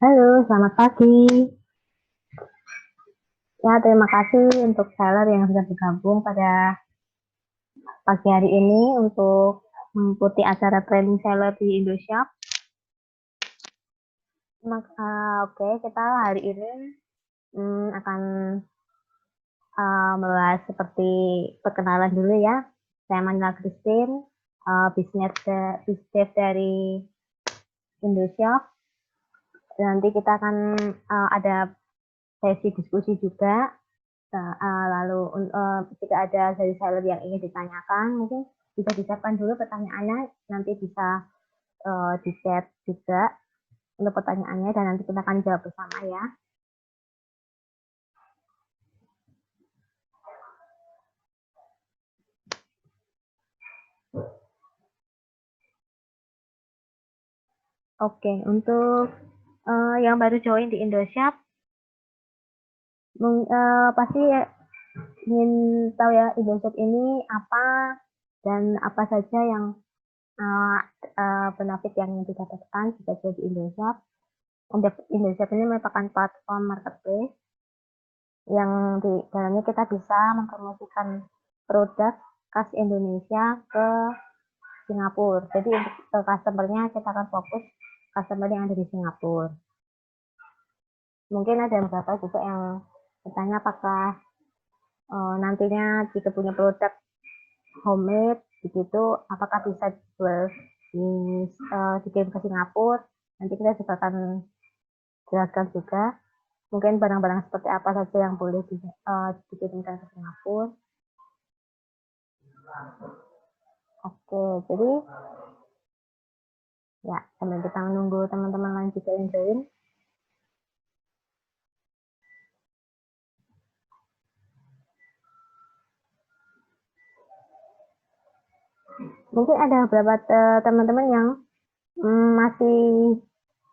Halo, selamat pagi. Ya, terima kasih untuk seller yang sudah bergabung pada pagi hari ini untuk mengikuti acara training seller di Indoshop. Oke, kita hari ini akan membahas seperti perkenalan dulu ya. Saya Manila Christine, bisnis dari Indoshop. Nanti kita akan ada sesi diskusi juga. Lalu jika ada dari seller yang ingin ditanyakan, mungkin bisa disiapkan dulu pertanyaannya, nanti bisa di chat juga untuk pertanyaannya, dan nanti kita akan jawab bersama ya. Oke, untuk yang baru join di Indoshop, pasti ingin tahu ya Indoshop ini apa dan apa saja yang benefit yang didapatkan jika jadi Indoshop. Indoshop ini merupakan platform marketplace yang di dalamnya kita bisa mempromosikan produk khas Indonesia ke Singapura. Jadi untuk customer-nya kita akan fokus customer yang ada di Singapura. Mungkin ada beberapa juga yang bertanya apakah nantinya jika punya produk homemade begitu, apakah bisa dijual dikirim ke Singapura? Nanti kita juga akan jelaskan juga mungkin barang-barang seperti apa saja yang boleh dikirimkan ke Singapura. Oke, jadi ya sambil kita menunggu teman-teman lain juga yang join. Mungkin ada beberapa teman-teman yang masih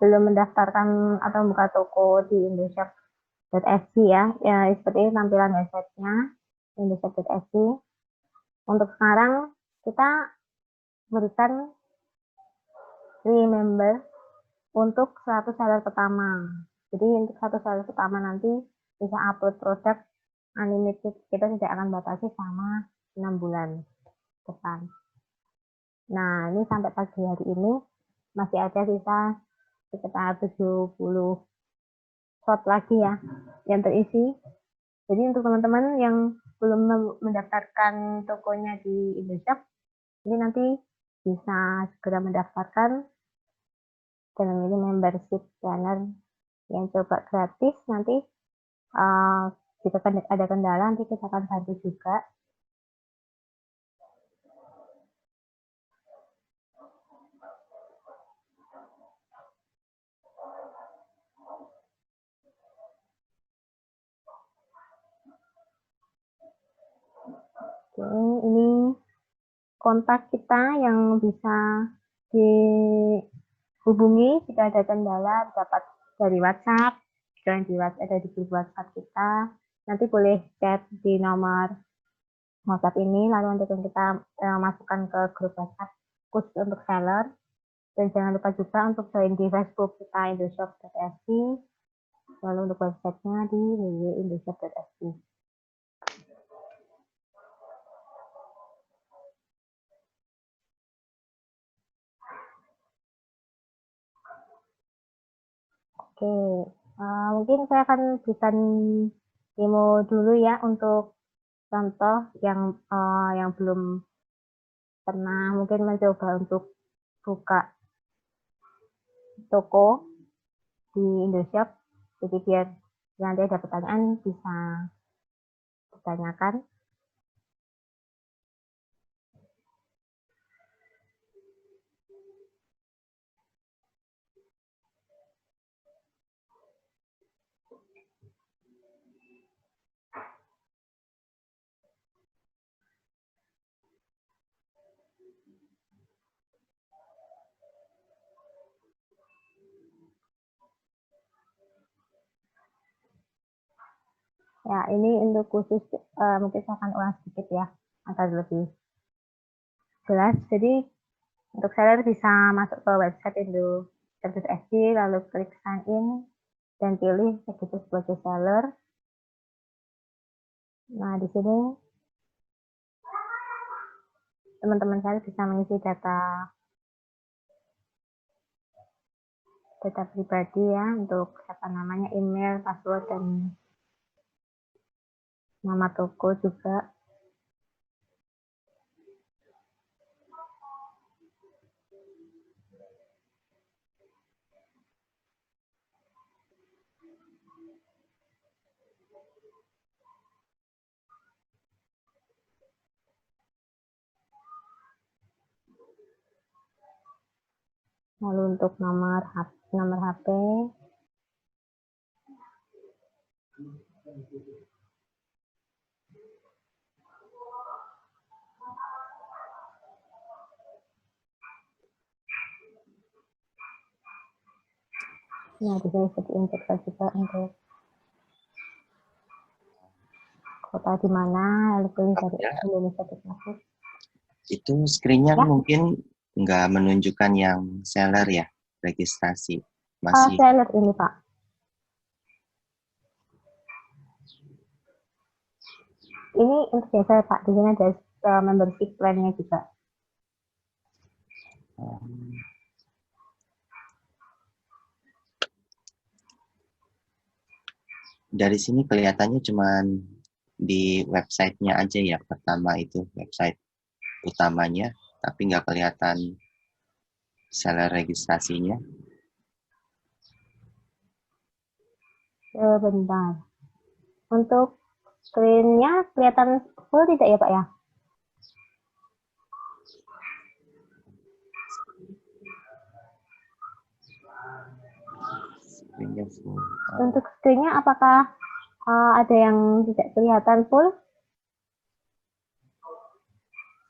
belum mendaftarkan atau buka toko di indoshop.sg ya. Ya, seperti ini tampilan websitenya indoshop.sg. Untuk sekarang kita berikan free member untuk 100 seller pertama. Jadi untuk 100 seller pertama nanti bisa upload produk unlimited. Kita tidak akan batasi selama 6 bulan depan. Nah, ini sampai pagi hari ini masih ada sisa sekitar 70 slot lagi ya yang terisi. Jadi untuk teman-teman yang belum mendaftarkan tokonya di Indoshop, ini nanti bisa segera mendaftarkan dan memilih membership planner yang coba gratis. Nanti jika ada kendala nanti kita akan bantu juga. Oke, ini kontak kita yang bisa dihubungi jika ada kendala, dapat dari WhatsApp. Jika ada di grup WhatsApp kita, nanti boleh chat di nomor WhatsApp ini, lalu nanti kita masukkan ke grup WhatsApp khusus untuk seller. Dan jangan lupa juga untuk join di Facebook kita indoshop.sg, lalu untuk websitenya di www.indoshop.sg. Oke, mungkin saya akan berikan demo dulu ya untuk contoh yang belum pernah mungkin mencoba untuk buka toko di Indoshop. Jadi biar nanti ada pertanyaan bisa ditanyakan. Ya, ini untuk khusus mungkin saya akan ulas sedikit ya agar lebih jelas. Jadi untuk seller bisa masuk ke website Indo status FB, lalu klik sign in, dan pilih status sebagai seller. Nah, di sini teman-teman saya bisa mengisi data pribadi ya, untuk namanya, email, password, dan nama toko juga. Lalu untuk nomor HP. Nah, di sini bisa diinputkan juga untuk kota di mana, lalu pilih dari Indonesia tersebut. Itu screen-nya Ya. mungkin nggak menunjukkan yang seller ya, registrasi. Masih Seller ini, Pak. Ini untuk biasa, Pak. Di sini ada membership plan-nya juga. dari sini kelihatannya cuman di websitenya aja ya, pertama itu website utamanya, tapi nggak kelihatan seller registrasinya. Sebentar. Untuk screen-nya kelihatan full tidak ya, Pak ya? Screen-nya full. Untuk screen-nya apakah ada yang tidak kelihatan full?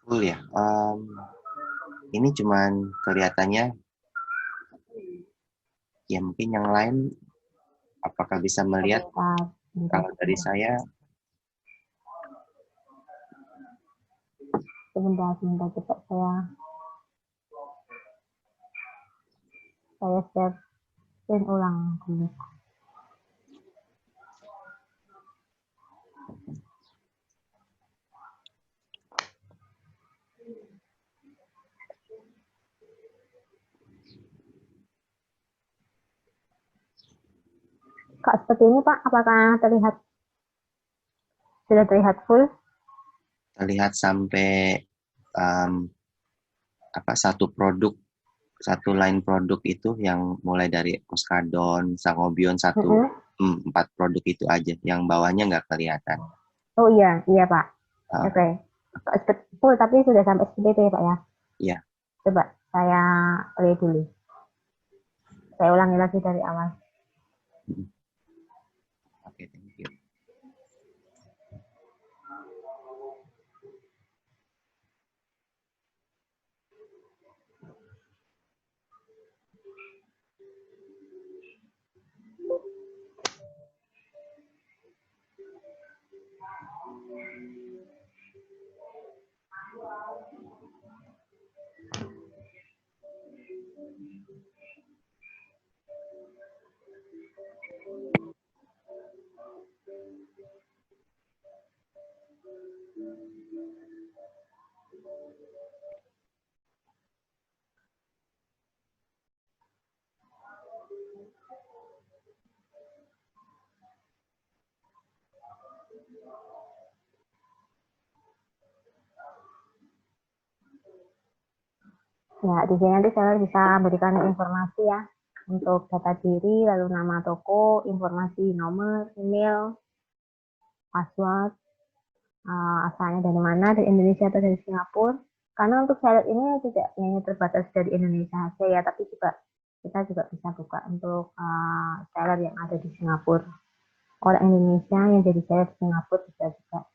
Full ya. Ini cuman kelihatannya ya, mungkin yang lain apakah bisa melihat? Kalau dari saya sebentar coba saya share screen ulang dulu. Kak, seperti ini Pak, apakah sudah terlihat full? terlihat sampai satu line produk itu yang mulai dari Oskadon, Sangobion, 4 produk itu aja. Yang bawahnya nggak kelihatan. Oh iya Pak. Oke. Full tapi sudah sampai seperti itu ya Pak ya? Iya. Coba saya lihat dulu. Saya ulangi lagi dari awal. Oke, thank you. Ya, di sini nanti saya bisa berikan informasi ya untuk data diri, lalu nama toko, informasi nomor, email, password, asalnya dari mana, dari Indonesia atau dari Singapura. Karena untuk seller ini tidak hanya terbatas dari Indonesia saja ya, tapi kita juga bisa buka untuk seller yang ada di Singapura. Orang Indonesia yang jadi seller di Singapura bisa juga.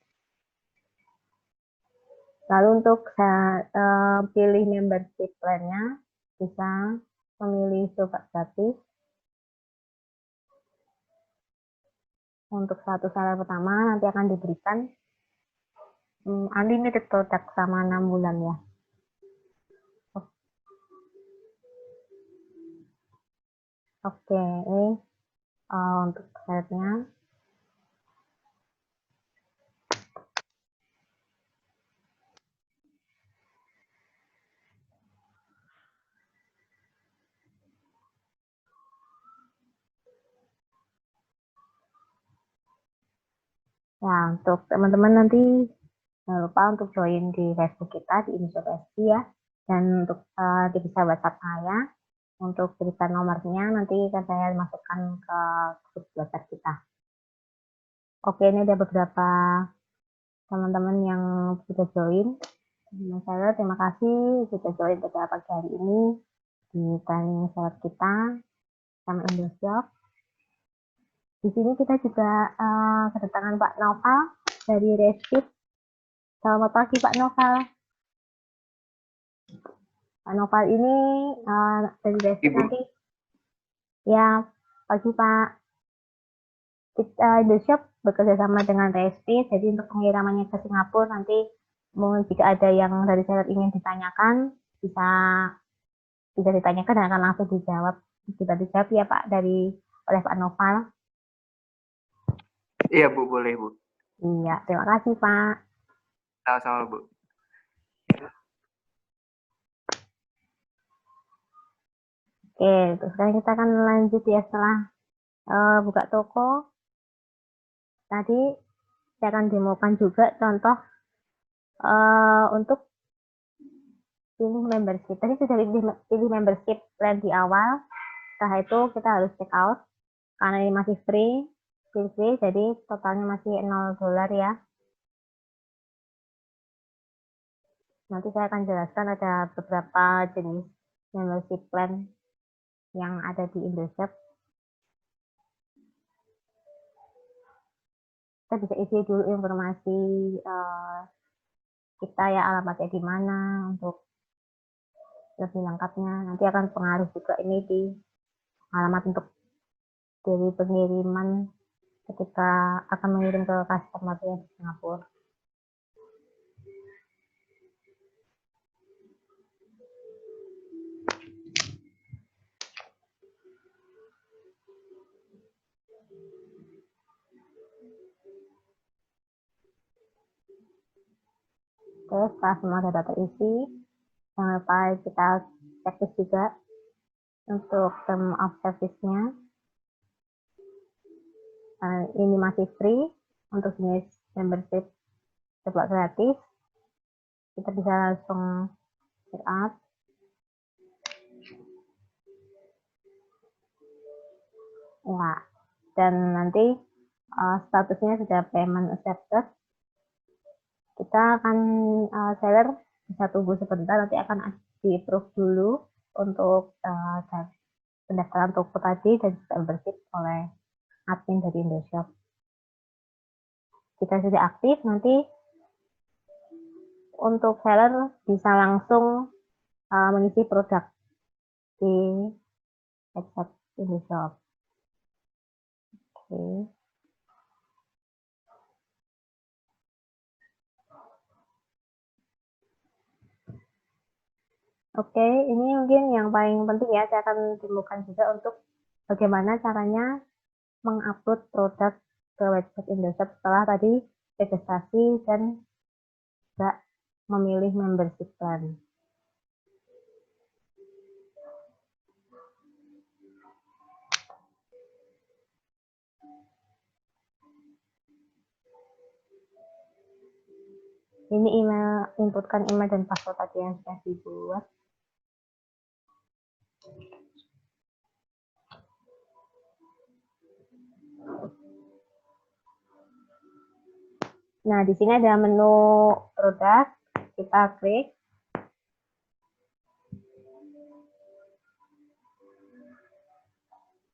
Lalu untuk pilih membership plan-nya, bisa memilih sobat gratis. Untuk satu seller pertama nanti akan diberikan unlimited produk sama 6 bulan ya. Oke, ini untuk slide-nya. Nah, untuk teman-teman nanti jangan lupa untuk join di Facebook kita di Indonesia PSI ya. Dan untuk bisa WhatsApp saya untuk berikan nomornya nanti akan saya masukkan ke grup WhatsApp kita. Oke, ini ada beberapa teman-teman yang sudah join. Saya terima kasih sudah join pada pagi hari ini di training share kita sama Indoshop. Di sini kita juga kedatangan Pak Noval dari Respit. Selamat pagi Pak Noval. Pak Noval ini dari Respit nanti. Ya, pagi Pak. Kita Indoshop bekerja sama dengan Respit, jadi untuk pengirimannya ke Singapura nanti jika ada yang dari seller ingin ditanyakan bisa ditanyakan dan akan langsung dijawab ya Pak oleh Pak Noval. Iya Bu, boleh Bu. Iya, terima kasih Pak. Sama-sama Bu. Oke, terus sekarang kita akan lanjut ya setelah buka toko. Tadi saya akan demokan juga contoh untuk pilih membership. Tadi sudah pilih membership plan di awal. Setelah itu kita harus check out karena ini masih free, jadi totalnya masih $0 ya. Nanti saya akan jelaskan ada beberapa jenis membership plan yang ada di Indoshop. Kita bisa isi dulu informasi kita ya, alamatnya di mana untuk lebih lengkapnya. Nanti akan pengaruh juga ini di alamat untuk dari pengiriman ketika akan mengirim ke customer yang di Singapura. Oke, setelah semua data terisi, jangan lupa kita checklist juga untuk term of service-nya. Ini masih free untuk jenis membership coba gratis. Kita bisa langsung check out. Ya, dan nanti statusnya sudah payment accepted. Kita akan seller bisa tunggu sebentar, nanti akan di approve dulu untuk pendaftaran toko tadi dan juga membership oleh admin dari Indoshop. Jika sudah aktif, nanti untuk seller bisa langsung mengisi produk di website Indoshop. Oke. Oke, ini mungkin yang paling penting ya, saya akan tunjukkan juga untuk bagaimana caranya mengupload produk ke website Indoshop setelah tadi registrasi dan juga memilih membership plan. Ini email, inputkan email dan password tadi yang sudah dibuat. Nah, di sini ada menu produk, kita klik.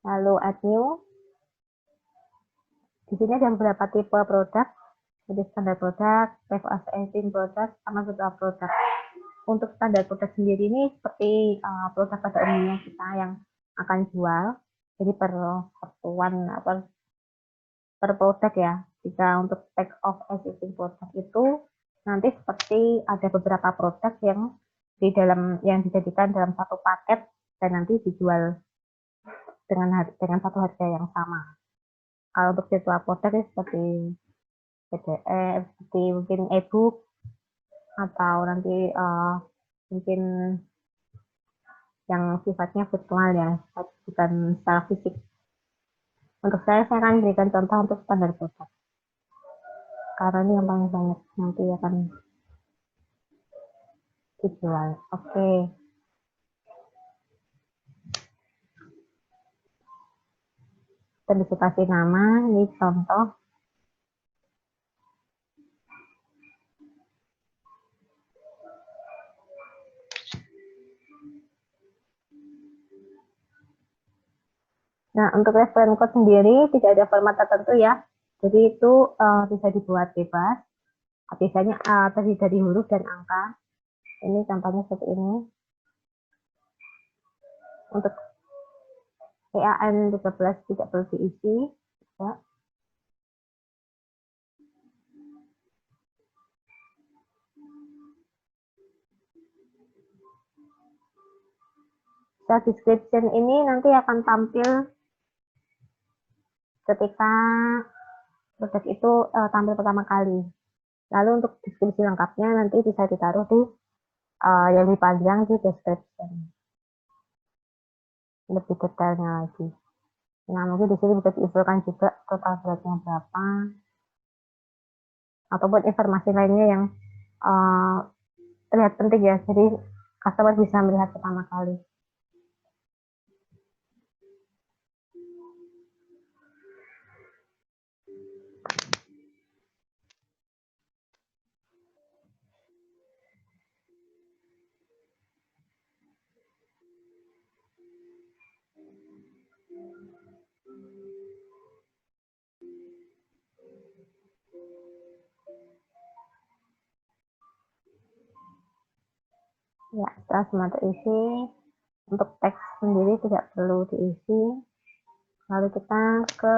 Lalu add new. Di sini ada beberapa tipe produk, jadi standar produk, type of engine produk, sama beberapa produk. Untuk standar produk sendiri ini seperti produk pada umumnya kita yang akan jual, jadi per satuan per produk ya. Jika untuk type of existing produk itu nanti seperti ada beberapa produk yang dijadikan dalam satu paket dan nanti dijual dengan satu harga yang sama. Kalau untuk virtual product seperti PDF, seperti mungkin e-book atau nanti mungkin yang sifatnya virtual ya, bukan secara fisik. Untuk saya akan berikan contoh untuk standar produk. Karena ini yang paling banyak nanti akan dijual. Oke. Kita bisa kasih nama, ini contoh. Nah, untuk reference code sendiri tidak ada format tertentu ya. Jadi itu bisa dibuat bebas. Biasanya terdiri dari huruf dan angka. Ini contohnya seperti ini. Untuk EAN 13 tidak perlu diisi. Ya. Self description ini nanti akan tampil ketika produk itu tampil pertama kali. Lalu untuk deskripsi lengkapnya nanti bisa ditaruh di yang lebih panjang di description. Lebih detailnya lagi. Nah, mungkin di sini bisa diinfokan juga total beratnya berapa, ataupun informasi lainnya yang terlihat penting ya, jadi customer bisa melihat pertama kali. Ya, setelah semua terisi, untuk teks sendiri tidak perlu diisi. Lalu kita ke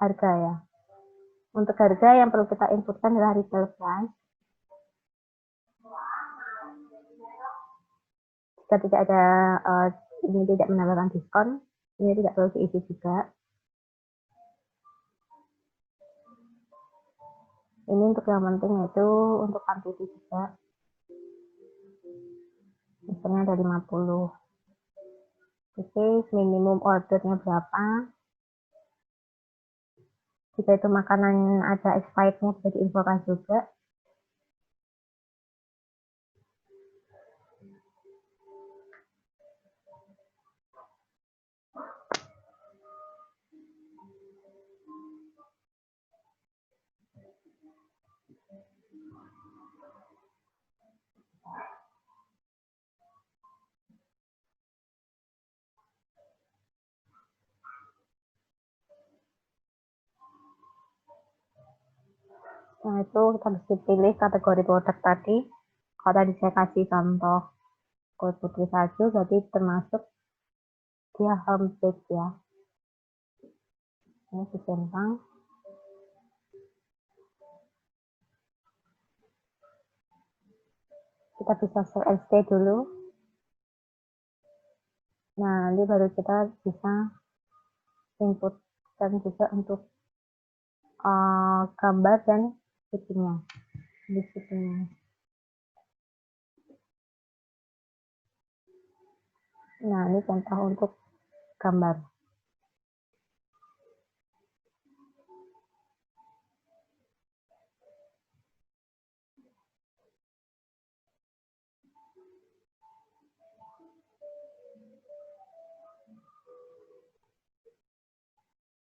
harga ya. Untuk harga yang perlu kita inputkan adalah retail price. Jika tidak ada ini tidak menambahkan diskon, ini tidak perlu diisi juga. Ini untuk yang penting yaitu untuk quantity juga. Misalnya ada 50. Oke, minimum ordernya berapa? Jika itu makanan ada expirednya bisa diinfokan juga. Nah, itu kita bisa pilih kategori produk tadi. Kalau tadi saya kasih contoh kulit putri salju, jadi termasuk dia homepage ya. Ini disimpang. Kita bisa save and stay dulu. Nah, nanti baru kita bisa input dan juga untuk gambar dan shippingnya. Di shippingnya. Nah, ini contoh untuk gambar.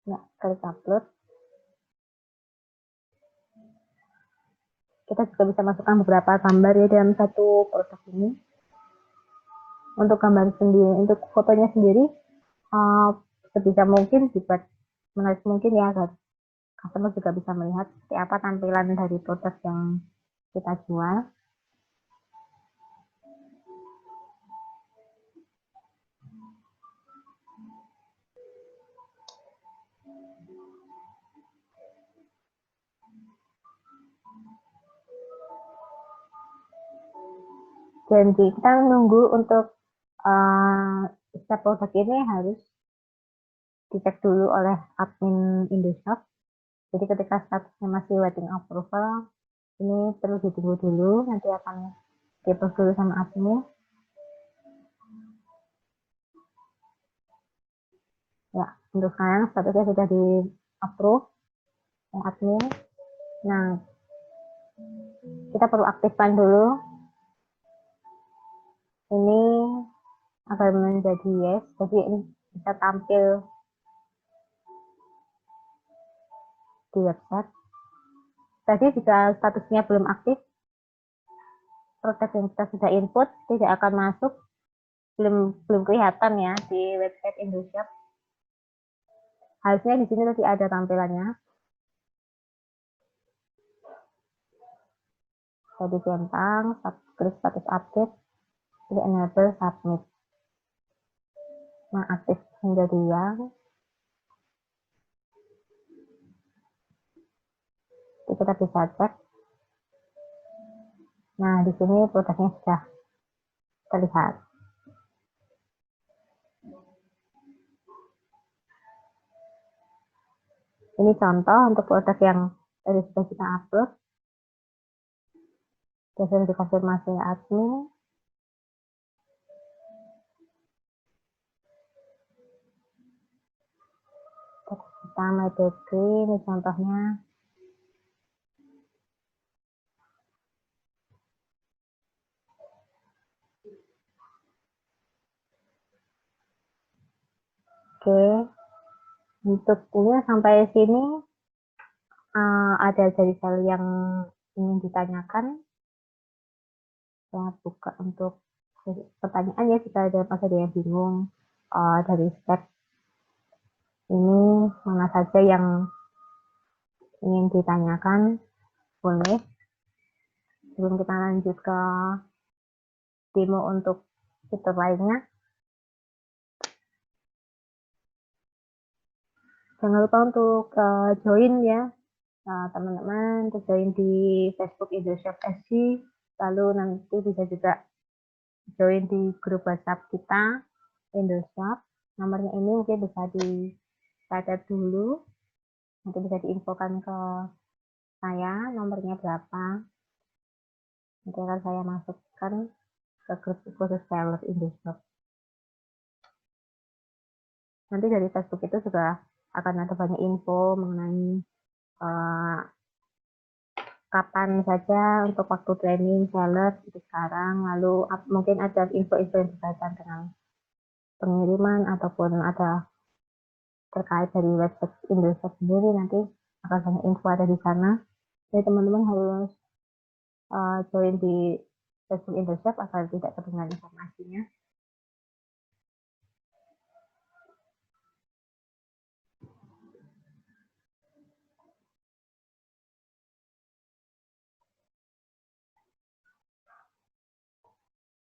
Ya, klik upload. Kita juga bisa masukkan beberapa gambar ya dalam satu produk ini. Untuk gambar sendiri, untuk fotonya sendiri, sebisa mungkin dibuat menarik mungkin ya, agar customer juga bisa melihat seperti apa tampilan dari produk yang kita jual. Dan kita menunggu untuk setiap produk ini harus dicek dulu oleh admin Indoshop. Jadi ketika statusnya masih waiting approval, ini perlu ditunggu dulu, nanti akan di-approve dulu sama admin. Ya, untuk sekarang statusnya sudah di-approve oleh admin. Nah, kita perlu aktifkan dulu. Ini agar menjadi yes, jadi ini bisa tampil di website. Tadi jika statusnya belum aktif, produk yang kita sudah input tidak akan masuk, belum kelihatan ya di website Indoshop. Harusnya di sini tadi ada tampilannya. Tadi centang, klik status update, jadi enable submit. Nah, aktif menjadi yang. Jadi kita bisa cek. Nah, di sini produknya sudah terlihat. Ini contoh untuk produk yang tadi sudah kita upload. Sudah dikonfirmasi admin. Kita My Bakery, ini contohnya. Oke, untuk ini sampai sini ada dari sel yang ingin ditanyakan. Saya buka untuk pertanyaan ya, jika ada yang bingung dari step ini mana saja yang ingin ditanyakan, boleh. Sebelum kita lanjut ke demo untuk fitur lainnya, jangan lupa untuk join ya teman-teman, untuk join di Facebook Indoshop SC, lalu nanti bisa juga join di grup WhatsApp kita Indoshop. Nomornya ini mungkin bisa dicatat dulu, nanti bisa diinfokan ke saya nomornya berapa, nanti akan saya masukkan ke grup khusus seller Indoshop. Nanti dari Facebook itu juga akan ada banyak info mengenai kapan saja untuk waktu training seller seperti sekarang, lalu mungkin ada info-info yang berkaitan dengan pengiriman ataupun ada terkait dari website Indoshop sendiri, nanti akan banyak info ada di sana. Jadi teman-teman harus join di Facebook Indoshop agar tidak ketinggalan informasinya.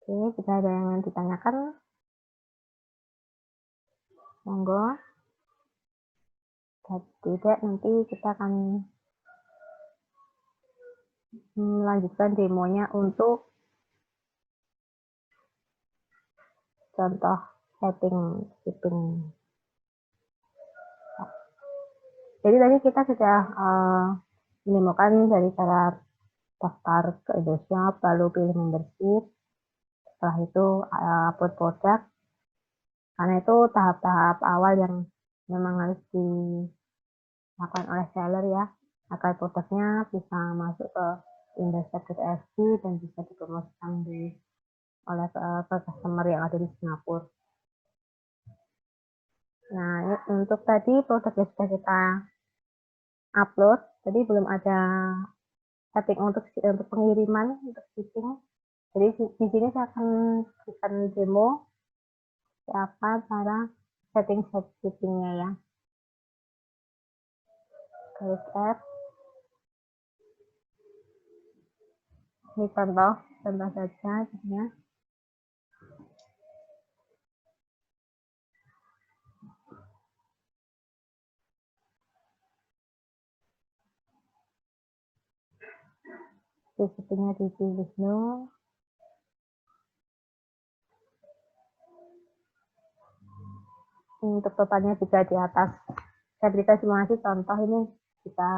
Oke, jika ada yang ditanyakan, monggo. Tidak, nanti kita akan melanjutkan demonya untuk contoh setting shipping. Jadi tadi kita sudah menemukan dari cara daftar ke Indoshop, lalu pilih membership, setelah itu upload produk. Karena itu tahap-tahap awal yang memang harus dilakukan oleh seller ya, agar produknya bisa masuk ke Indoshop.sg dan bisa dipromosikan oleh ke customer yang ada di Singapura. Nah, ini untuk tadi produk yang sudah kita upload, tadi belum ada setting untuk pengiriman, untuk shipping. Jadi di sini saya akan berikan demo siapa cara setting shippingnya ya. Klik app. Ini contoh saja ya. Shippingnya dipilih no. untuk totalnya juga di atas. Saya berikan simulasi contoh ini, jika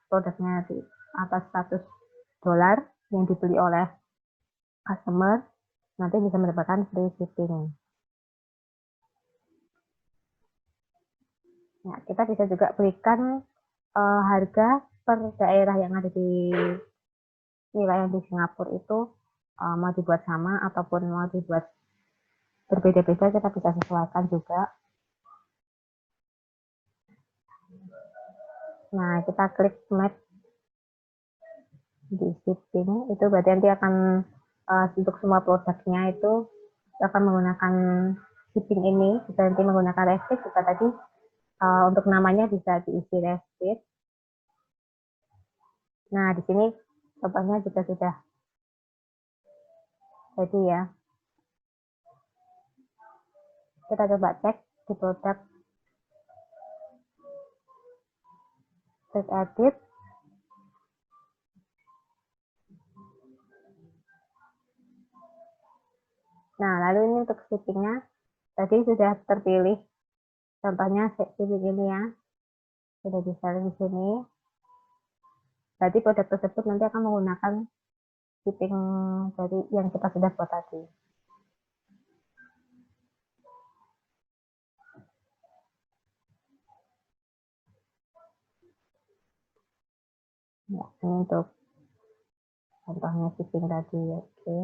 produknya di atas $100 yang dibeli oleh customer, nanti bisa mendapatkan free shipping. Nah, kita bisa juga berikan harga per daerah yang ada di wilayah di Singapura itu, mau dibuat sama ataupun mau dibuat berbeda-beda, kita bisa sesuaikan juga. Nah, kita klik map di shipping, itu berarti nanti akan untuk semua produknya itu akan menggunakan shipping ini. Bisa nanti menggunakan receipt juga tadi, untuk namanya bisa diisi receipt. Nah, di sini contohnya juga sudah jadi ya. Kita coba cek di produk, cek edit. Nah, lalu ini untuk shippingnya tadi sudah terpilih. Contohnya shipping ini ya, sudah bisa di sini. Berarti produk tersebut nanti akan menggunakan shipping dari yang kita sudah buat tadi. Ya, ini untuk contohnya shipping tadi. Oke.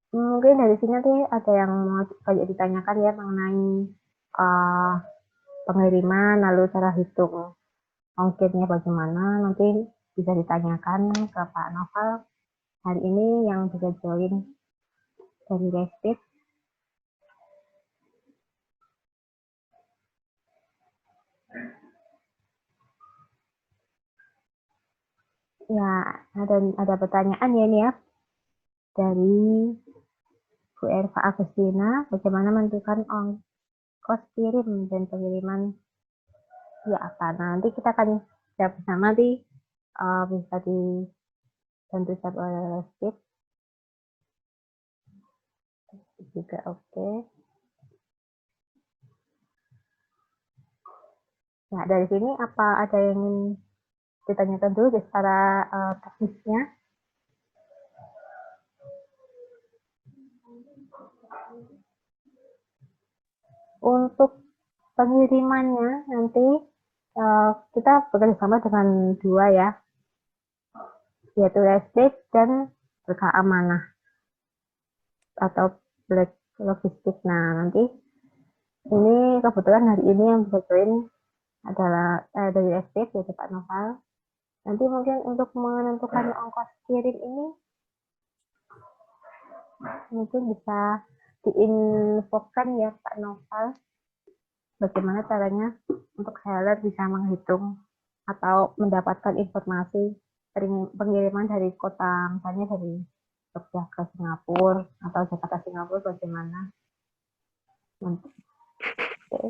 Mungkin dari sini nanti ada yang mau banyak ditanyakan ya mengenai pengiriman, lalu cara hitung ongkirnya bagaimana, nanti bisa ditanyakan ke Pak Noval hari ini yang bisa join dari Restit. Ya, ada pertanyaan ya ini ya dari Bu Erva Agustina, bagaimana menentukan ongkos kirim dan pengiriman ya apa. Nah, nanti kita akan siap bersama nanti bisa dibantu siap oleh Restit juga. Oke. Nah, dari sini apa ada yang ingin ditanyakan dulu secara teknisnya? Untuk pengirimannya nanti kita bekerja sama dengan dua ya, yaitu Restit dan Berkah Amanah atau Black Logistik. Nah, nanti ini kebetulan hari ini yang bisa join adalah dari Restit, yaitu Pak Noval. Nanti mungkin untuk menentukan ongkos kirim ini mungkin bisa diinfokan ya Pak Noval, bagaimana caranya untuk seller bisa menghitung atau mendapatkan informasi pengiriman dari kota, misalnya dari Jogja ke Singapura atau Jakarta Singapura, bagaimana. Oke.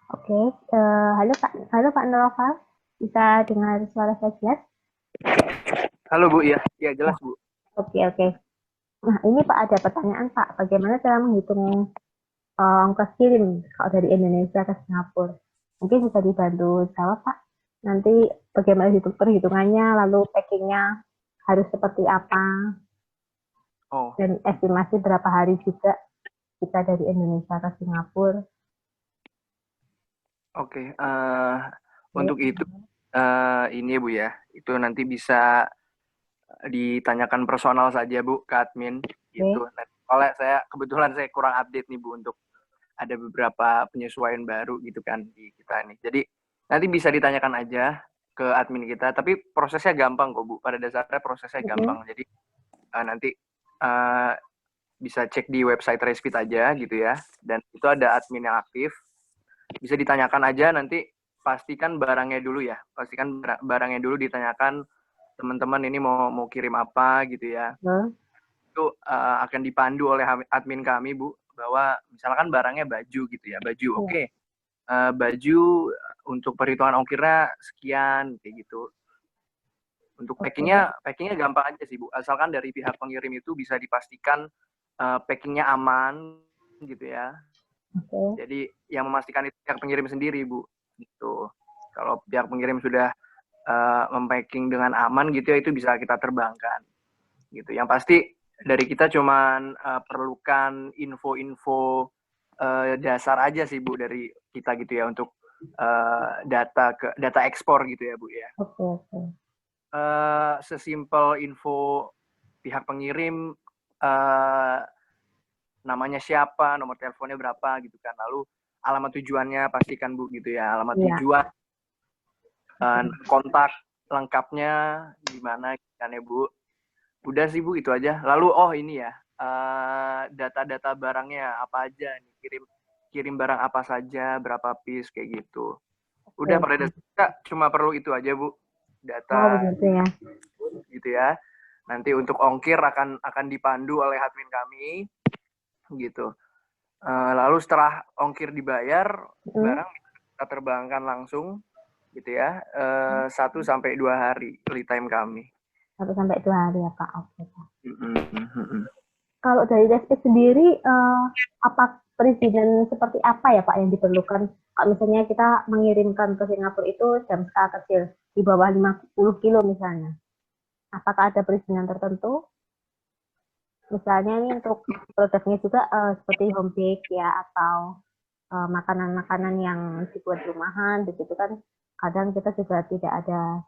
Oke, halo Pak Noval, bisa dengar suara saya jelas? Halo Bu, ya jelas Bu. Oke. Nah, ini Pak ada pertanyaan Pak, bagaimana cara menghitung ongkos kirim kalau dari Indonesia ke Singapura? Mungkin bisa dibantu jawab Pak. Nanti bagaimana perhitungannya, lalu packingnya harus seperti apa, dan estimasi berapa hari juga kita dari Indonesia ke Singapura. Oke, untuk itu ini Bu ya, itu nanti bisa ditanyakan personal saja Bu ke admin gitu. Oleh kebetulan saya kurang update nih Bu, untuk ada beberapa penyesuaian baru gitu kan di kita nih. Jadi nanti bisa ditanyakan aja ke admin kita, tapi prosesnya gampang kok Bu. Pada dasarnya prosesnya gampang. Jadi nanti bisa cek di website Restit aja gitu ya. Dan itu ada admin yang aktif. Bisa ditanyakan aja, nanti pastikan barangnya dulu ya. Pastikan barangnya dulu ditanyakan, teman-teman ini mau kirim apa gitu ya. itu akan dipandu oleh admin kami, Bu, bahwa misalkan barangnya baju gitu ya, baju, oke. Baju untuk perhitungan ongkirnya sekian, kayak gitu. Untuk packingnya gampang aja sih, Bu. Asalkan dari pihak pengirim itu bisa dipastikan packingnya aman, gitu ya. Jadi yang memastikan itu pihak pengirim sendiri, Bu. Gitu. Kalau pihak pengirim sudah mempacking dengan aman gitu ya, itu bisa kita terbangkan. Gitu. Yang pasti dari kita cuman perlukan info-info dasar aja sih, Bu, dari kita gitu ya, untuk data ekspor gitu ya, Bu ya. Sesimpel info pihak pengirim, namanya siapa, nomor teleponnya berapa gitu kan, lalu alamat tujuannya pastikan, Bu, gitu ya, alamat tujuan, kontak lengkapnya di mana kan ya, Bu. Udah sih, Bu, itu aja. Lalu ini ya, data-data barangnya apa aja nih, kirim barang apa saja, berapa piece kayak gitu. Udah, pada dasarnya cuma perlu itu aja, Bu, data gitu ya. Nanti untuk ongkir akan dipandu oleh admin kami gitu. Lalu setelah ongkir dibayar, barang kita terbangkan langsung gitu ya, 1 sampai 2 hari lead time kami. 1 sampai 2 hari ya, Pak. Oke, Pak. Kalau dari Respit sendiri, apa perizinan seperti apa ya, Pak, yang diperlukan? Kalau misalnya kita mengirimkan ke Singapura itu dalam skala kecil, di bawah 50 kilo misalnya. Apakah ada perizinan tertentu? Misalnya ini untuk produknya juga seperti home bake ya, atau makanan-makanan yang dibuat rumahan, begitu kan. Kadang kita juga tidak ada,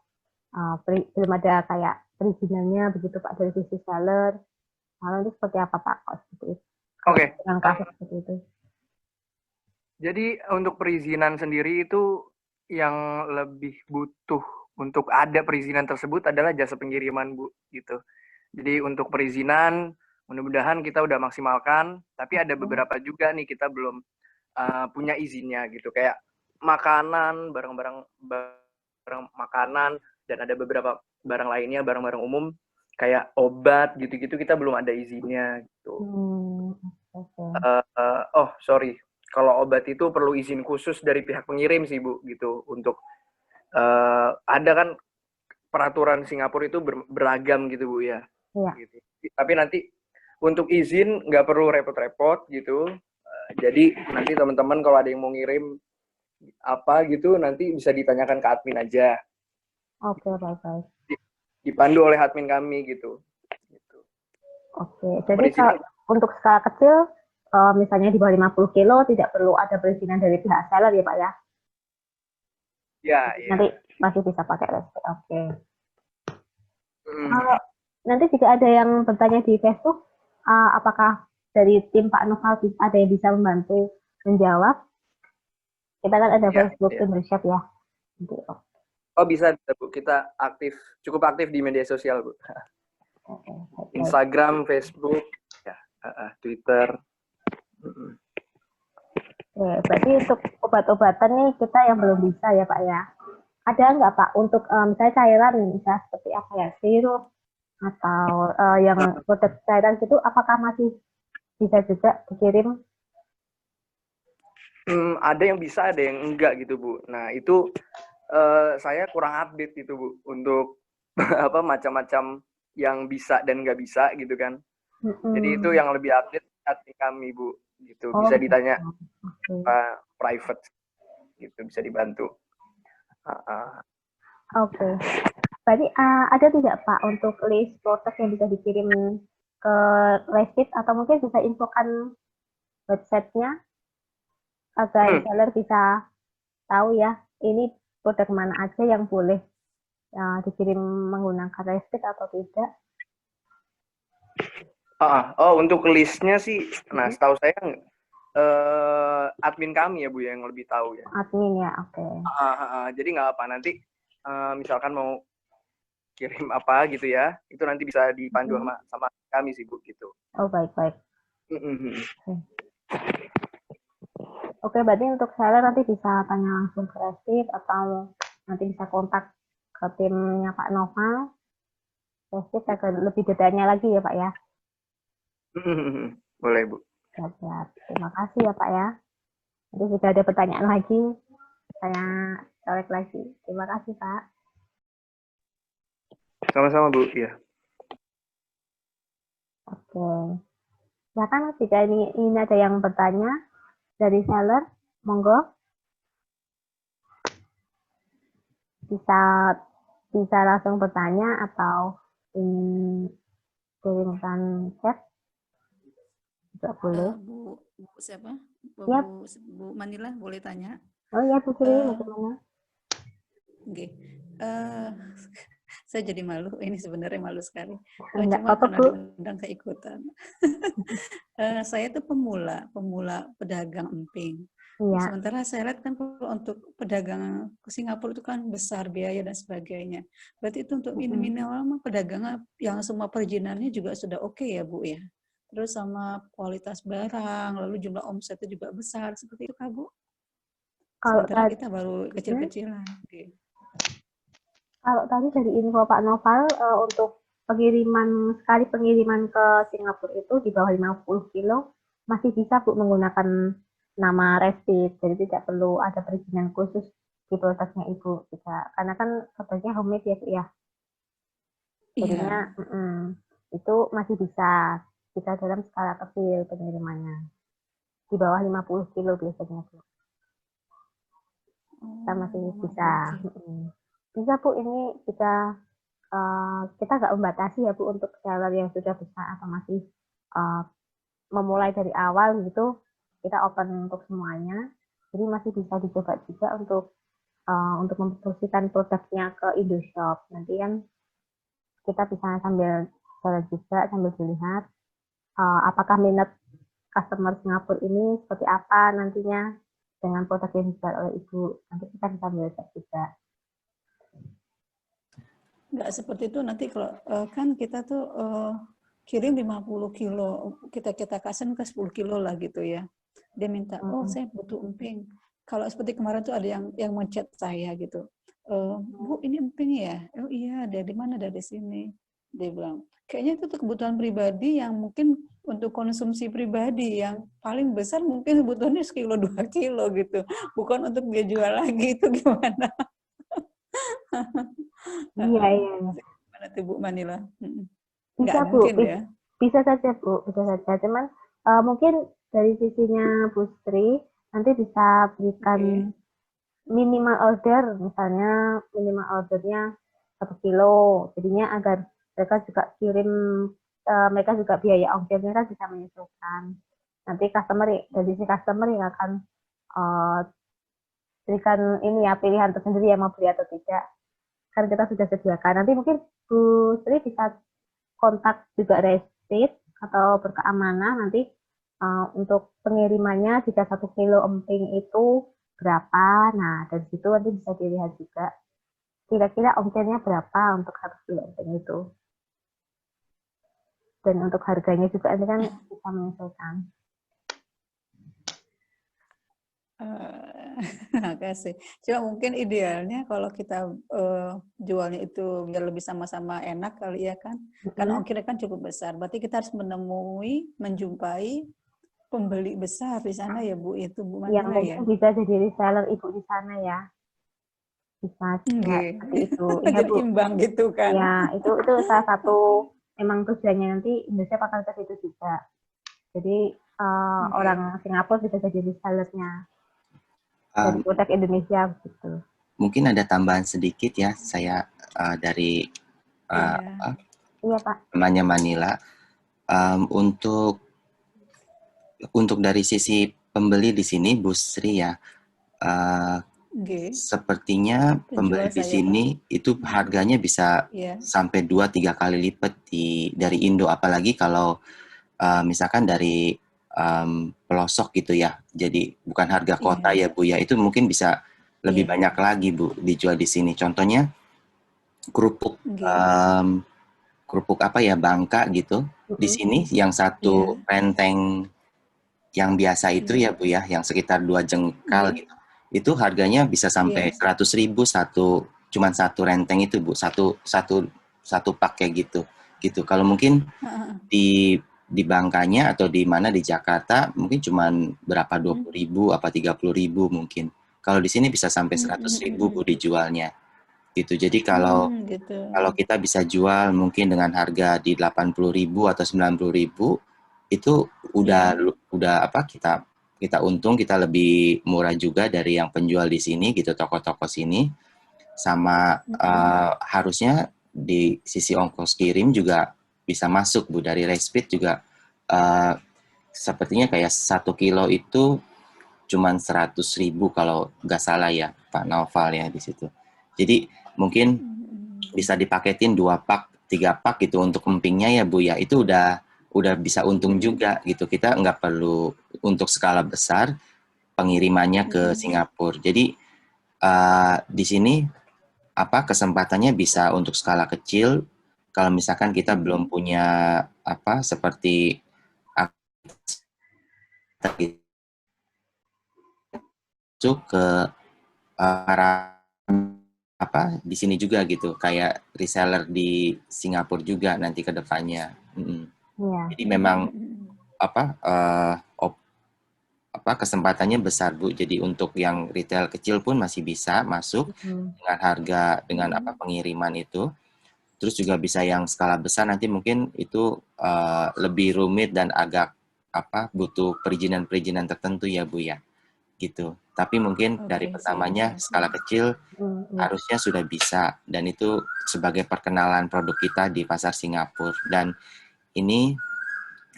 belum ada kayak perizinannya begitu, Pak, dari sisi seller. Lalu itu seperti apa, Pak? Seperti itu. Oke. Langkah seperti itu. Jadi untuk perizinan sendiri itu yang lebih butuh untuk ada perizinan tersebut adalah jasa pengiriman, Bu, gitu. Jadi untuk perizinan mudah-mudahan kita udah maksimalkan, tapi ada beberapa juga nih kita belum punya izinnya gitu, kayak makanan, barang-barang makanan, dan ada beberapa barang lainnya, barang-barang umum kayak obat gitu-gitu kita belum ada izinnya gitu. Sorry, kalau obat itu perlu izin khusus dari pihak pengirim sih, Bu, gitu. Untuk ada kan peraturan Singapura itu beragam gitu, Bu ya. Gitu. Tapi nanti untuk izin nggak perlu repot-repot gitu. Jadi nanti teman-teman kalau ada yang mau ngirim apa gitu nanti bisa ditanyakan ke admin aja. Oke, baik. Dipandu oleh admin kami gitu. Oke, jadi untuk skala kecil, misalnya di bawah 50 kilo tidak perlu ada perizinan dari pihak seller ya, Pak ya? Ya. Nanti masih bisa pakai Respit. Oke. Nanti jika ada yang bertanya di Facebook, apakah dari tim Pak Noval ada yang bisa membantu menjawab? Kita kan ada Facebook Indonesia ya. Oh, bisa, Bu. Kita cukup aktif di media sosial, Bu. Instagram, Facebook, ya, Twitter. Berarti untuk obat-obatan nih kita yang belum bisa ya, Pak ya. Ada nggak, Pak, untuk misalnya cairan, misalnya seperti apa ya, sirup atau yang produk cairan itu, apakah masih bisa juga dikirim? Ada yang bisa, ada yang enggak gitu, Bu. Nah, itu saya kurang update gitu, Bu, untuk apa macam-macam yang bisa dan nggak bisa gitu kan. Jadi itu yang lebih update admin kami, Bu, gitu. Bisa ditanya private gitu, bisa dibantu. Oke. Berarti ada tidak, Pak, untuk list produk yang bisa dikirim ke Respit, atau mungkin bisa infokan websitenya agar seller bisa tahu ya, ini produk mana aja yang boleh dikirim menggunakan Respit atau tidak? Untuk listnya sih, nah setahu saya admin kami ya, Bu, yang lebih tahu ya. Admin ya, oke. Jadi nggak apa, nanti misalkan mau kirim apa gitu ya, itu nanti bisa dipandu sama kami sih, Bu, gitu. Oh, baik. Oke, berarti untuk seller nanti bisa tanya langsung ke Respit atau nanti bisa kontak ke timnya Pak Noval. Respit agar lebih detailnya lagi ya, Pak ya. Boleh, Bu. Siap-siap. Terima kasih ya Pak ya. Nanti jika ada pertanyaan lagi, saya colek lagi. Terima kasih Pak. Sama-sama, Bu. Ya. Oke. Silakan jika ini ada yang bertanya dari seller, monggo bisa langsung bertanya atau ingin kirimkan chat juga boleh. Bu siapa? Yap. Bu Manila boleh tanya? Oh iya Bu Sri, bagaimana? Oke. Saya jadi malu, ini sebenarnya malu sekali. Enggak Cuma apa-apa, karena Bu. diundang ke ikutan. Saya itu pemula pedagang emping. Iya. Sementara saya lihat kan kalau untuk pedagang ke Singapura itu kan besar biaya dan sebagainya. Berarti itu untuk minimal pedagang yang semua perizinannya juga sudah oke ya Bu ya. Terus sama kualitas barang, lalu jumlah omsetnya juga besar, seperti itu Kak Bu? Kalau Sementara kita baru kecil-kecilan. Okay. Kalau tadi dari info Pak Noval, untuk sekali pengiriman ke Singapura itu di bawah 50 kilo, masih bisa Bu menggunakan nama Restit, jadi tidak perlu ada perizinan khusus di produknya Ibu. Bisa. Karena kan produknya homemade ya Bu ya. Jadinya itu masih bisa dalam skala kecil pengirimannya. Di bawah 50 kilo biasanya Bu. Kita masih bisa. Bisa Bu, ini jika kita nggak membatasi ya Bu untuk seller yang sudah besar atau masih memulai dari awal gitu, kita open untuk semuanya. Jadi masih bisa dicoba juga untuk mempromosikan produknya ke Indoshop. Nanti kan kita bisa sambil jalan juga, sambil dilihat apakah minat customer Singapura ini seperti apa nantinya dengan produk yang dijual oleh Ibu. Nanti kita bisa melihat juga. Nggak seperti itu nanti kalau kan kita tuh kirim 50 kilo, kita kasih ke 10 kilo lah gitu ya. Dia minta, oh saya butuh emping. Kalau seperti kemarin tuh ada yang menchat saya gitu. Bu ini emping ya? Oh iya, dari mana? Dari sini. Dia bilang, kayaknya itu tuh kebutuhan pribadi yang mungkin untuk konsumsi pribadi yang paling besar mungkin kebutuhannya 1-2 kilo gitu. Bukan untuk dia jual lagi, itu gimana? Iya. Mana tuh Bu Manila? Bisa Nggak Bu, mungkin ya? bisa saja Bu, bisa saja. Cuman mungkin dari sisinya Bu Sri nanti bisa berikan minimal order, misalnya minimal ordernya 1 kilo. Jadinya agar mereka juga mereka juga biaya ongkirnya kan bisa menyesuaikan. Nanti dari sisi customer yang akan berikan ini ya pilihan tersendiri yang mau beli atau tidak. Kan kita sudah sediakan. Nanti mungkin Bu Sri bisa kontak juga Restit atau berkeamanan nanti untuk pengirimannya jika 1 kilo emping itu berapa. Nah, dari situ nanti bisa dilihat juga kira-kira ongkirnya berapa untuk 1 kilo emping itu. Dan untuk harganya juga nanti kan bisa menyesuaikan. Terima kasih. Cuma mungkin idealnya kalau kita jualnya itu biar lebih sama-sama enak kali ya kan. Karena ongkirnya kan cukup besar. Berarti kita harus menjumpai pembeli besar di sana ya Bu, itu Bu Manila ya. Yang bisa jadi reseller Ibu di sana ya. Bisa seperti itu. Ya, jadi Bu, imbang gitu kan. Ya, itu salah satu emang tujuannya nanti Indonesia bakal ke situ juga. Jadi orang Singapura bisa jadi resellernya. Dari produk Indonesia gitu. Mungkin ada tambahan sedikit ya, saya dari iya Pak. namanya Manila. Untuk dari sisi pembeli di sini, Bu Sri ya, sepertinya pembeli di sini itu harganya bisa sampai 2-3 kali lipat dari Indo, apalagi kalau misalkan dari pelosok gitu ya, jadi bukan harga kota ya Bu ya, itu mungkin bisa lebih banyak lagi Bu dijual di sini. Contohnya kerupuk apa ya, Bangka gitu, di sini yang satu renteng yang biasa itu ya Bu ya, yang sekitar 2 jengkal gitu, itu harganya bisa sampai 100.000 cuman satu renteng itu Bu, satu pak kayak gitu. Kalau mungkin di di Bangkanya atau di mana di Jakarta mungkin cuman berapa 20.000 apa 30.000 mungkin. Kalau di sini bisa sampai 100.000 Bu dijualnya. Gitu. Jadi kalau Gitu. kita bisa jual mungkin dengan harga di 80.000 atau 90.000 itu udah apa kita untung, kita lebih murah juga dari yang penjual di sini gitu, toko-toko sini. Sama harusnya di sisi ongkos kirim juga bisa masuk Bu, dari Rexpeed juga sepertinya kayak 1 kilo itu cuman 100.000 kalau nggak salah ya Pak Naufal ya di situ. Jadi mungkin bisa dipaketin 2 pak, 3 pak gitu untuk empingnya ya Bu ya. Itu udah bisa untung juga gitu. Kita nggak perlu untuk skala besar pengirimannya ke Singapura. Jadi di sini apa kesempatannya bisa untuk skala kecil. Kalau misalkan kita belum punya apa seperti itu ke para apa di sini juga gitu, kayak reseller di Singapura juga nanti ke depannya. Iya. Jadi memang apa kesempatannya besar Bu. Jadi untuk yang retail kecil pun masih bisa masuk dengan harga dengan apa pengiriman itu. Terus juga bisa yang skala besar nanti mungkin itu lebih rumit dan agak apa butuh perizinan tertentu ya Bu ya. Gitu. Tapi mungkin dari pertamanya skala kecil harusnya sudah bisa, dan itu sebagai perkenalan produk kita di pasar Singapura. Dan ini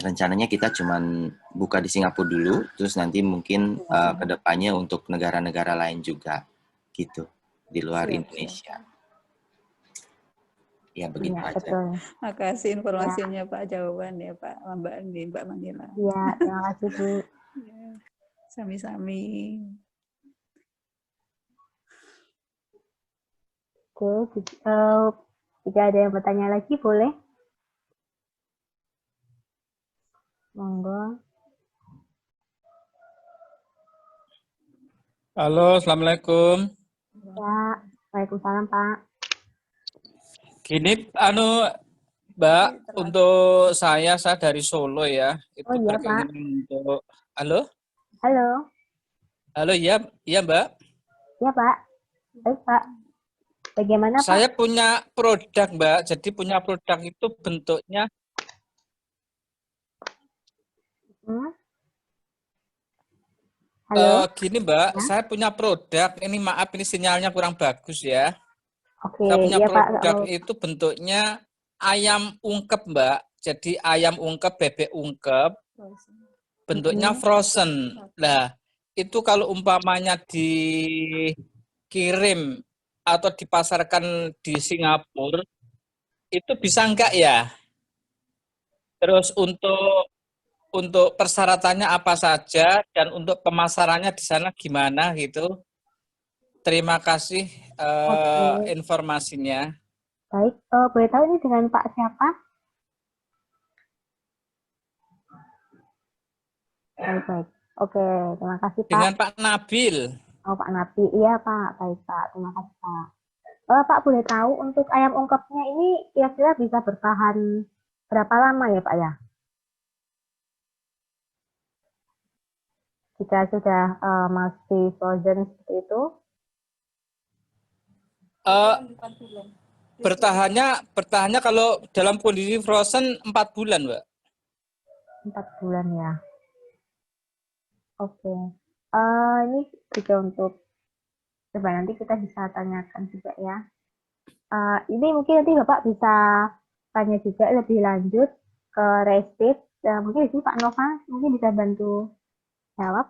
rencananya kita cuman buka di Singapura dulu, terus nanti mungkin ke depannya untuk negara-negara lain juga gitu di luar Indonesia. Ya begitu aja. Betul. Makasih informasinya Pak, jawabannya Pak, Mbak Andi, Mbak Manila. Iya, terima kasih Bu. Sami-sami. Oke, jika ada yang bertanya lagi boleh. Monggo. Halo, Assalamualaikum. Ya, Waalaikumsalam Pak. Gini, Mbak, untuk saya dari Solo ya, itu Oh iya Pak. berkeinginan untuk, halo, Halo. Iya Mbak. Ya Pak. Baik Pak. Bagaimana Pak? Saya punya produk Mbak, jadi punya produk itu bentuknya. Halo. Gini Mbak, saya punya produk, ini maaf ini sinyalnya kurang bagus ya. Oke, Saya punya ya Pak. produk itu bentuknya ayam ungkep Mbak, jadi ayam ungkep, bebek ungkep, bentuknya frozen. Nah, itu kalau umpamanya dikirim atau dipasarkan di Singapura, itu bisa enggak ya? Terus untuk persyaratannya apa saja dan untuk pemasarannya di sana gimana gitu? Terima kasih informasinya. Baik, boleh tahu ini dengan Pak siapa? Baik. Oke, terima kasih Pak. Dengan Pak Nabil. Oh Pak Nabi, iya Pak. Baik Pak, terima kasih Pak. Pak boleh tahu untuk ayam ungkepnya ini kira-kira bisa bertahan berapa lama ya Pak ya? Jika sudah masih frozen seperti itu? Bertahannya kalau dalam kondisi frozen 4 bulan, Mbak. 4 bulan ya. Oke. Ini juga untuk coba nanti kita bisa tanyakan juga ya. Ini mungkin nanti Bapak bisa tanya juga lebih lanjut ke Rexpeed. Mungkin di sini Pak Nova mungkin bisa bantu jawab.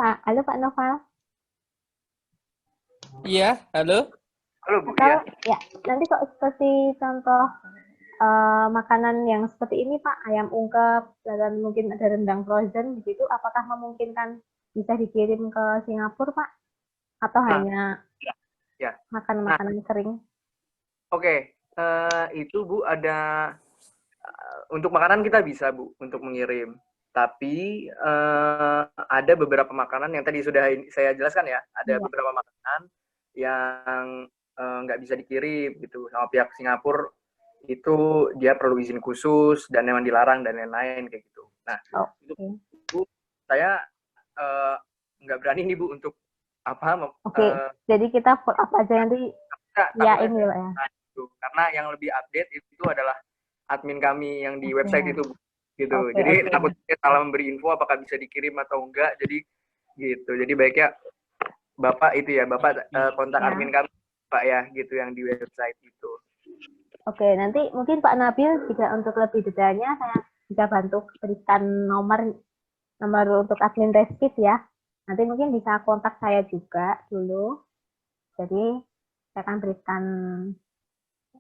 Halo Pak Nova. Iya, halo. Halo Bu, Atau, ya. Nanti kok seperti contoh makanan yang seperti ini Pak, ayam ungkep, dan mungkin ada rendang frozen begitu, apakah memungkinkan bisa dikirim ke Singapura Pak? Atau hanya makanan kering? Oke, itu Bu ada untuk makanan kita bisa Bu untuk mengirim. Tapi ada beberapa makanan yang tadi sudah saya jelaskan ya. Ada beberapa makanan yang nggak bisa dikirim gitu sama pihak Singapura itu dia perlu izin khusus dan memang dilarang dan lain-lain kayak gitu. Nah, itu saya nggak berani nih Bu untuk jadi kita apa aja nanti ya ini ya Pak ya. Karena yang lebih update itu adalah admin kami yang di website itu gitu. Jadi takutnya salah memberi info apakah bisa dikirim atau enggak. Jadi gitu. Jadi baiknya Bapak itu ya, Bapak kontak admin kami Pak ya gitu yang di website itu. Oke, nanti mungkin Pak Nabil juga untuk lebih detailnya saya bisa bantu berikan nomor untuk admin Reskit ya. Nanti mungkin bisa kontak saya juga dulu. Jadi saya akan berikan,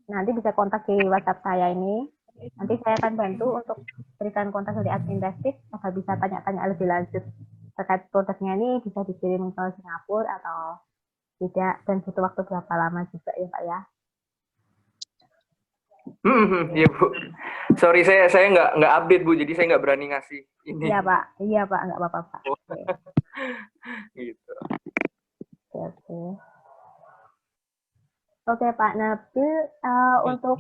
nanti bisa kontak di WhatsApp saya ini. Nanti saya akan bantu untuk berikan kontak dari admin Reskit agar bisa tanya-tanya lebih lanjut terkait produknya ini bisa dikirim ke Singapura atau tidak dan butuh waktu berapa lama juga ya Pak ya. Iya Bu. Sorry saya nggak update Bu, jadi saya nggak berani ngasih ini. Iya Pak, nggak apa-apa Pak. Gitu. Oke Pak Nabil, untuk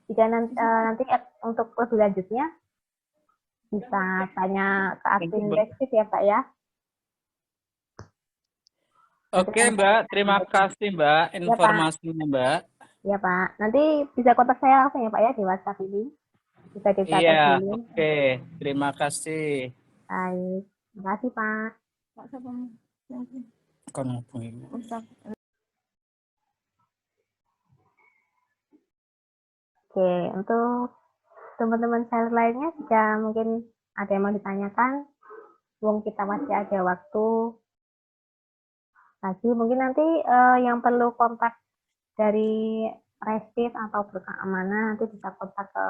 jika nanti untuk lebih lanjutnya bisa tanya ke admin Reskit ya Pak ya. Oke Mbak, terima kasih Mbak informasinya Mbak. Ya Pak, nanti bisa kontak saya langsung ya Pak ya di WhatsApp ini. Bisa dicatat dulu. Oke, terima kasih. Baik, terima kasih Pak. Oke, untuk teman-teman saya lainnya jika mungkin ada yang mau ditanyakan, wong kita masih ada waktu lagi. Mungkin nanti yang perlu kontak dari Reskit atau keamanan nanti bisa kontak ke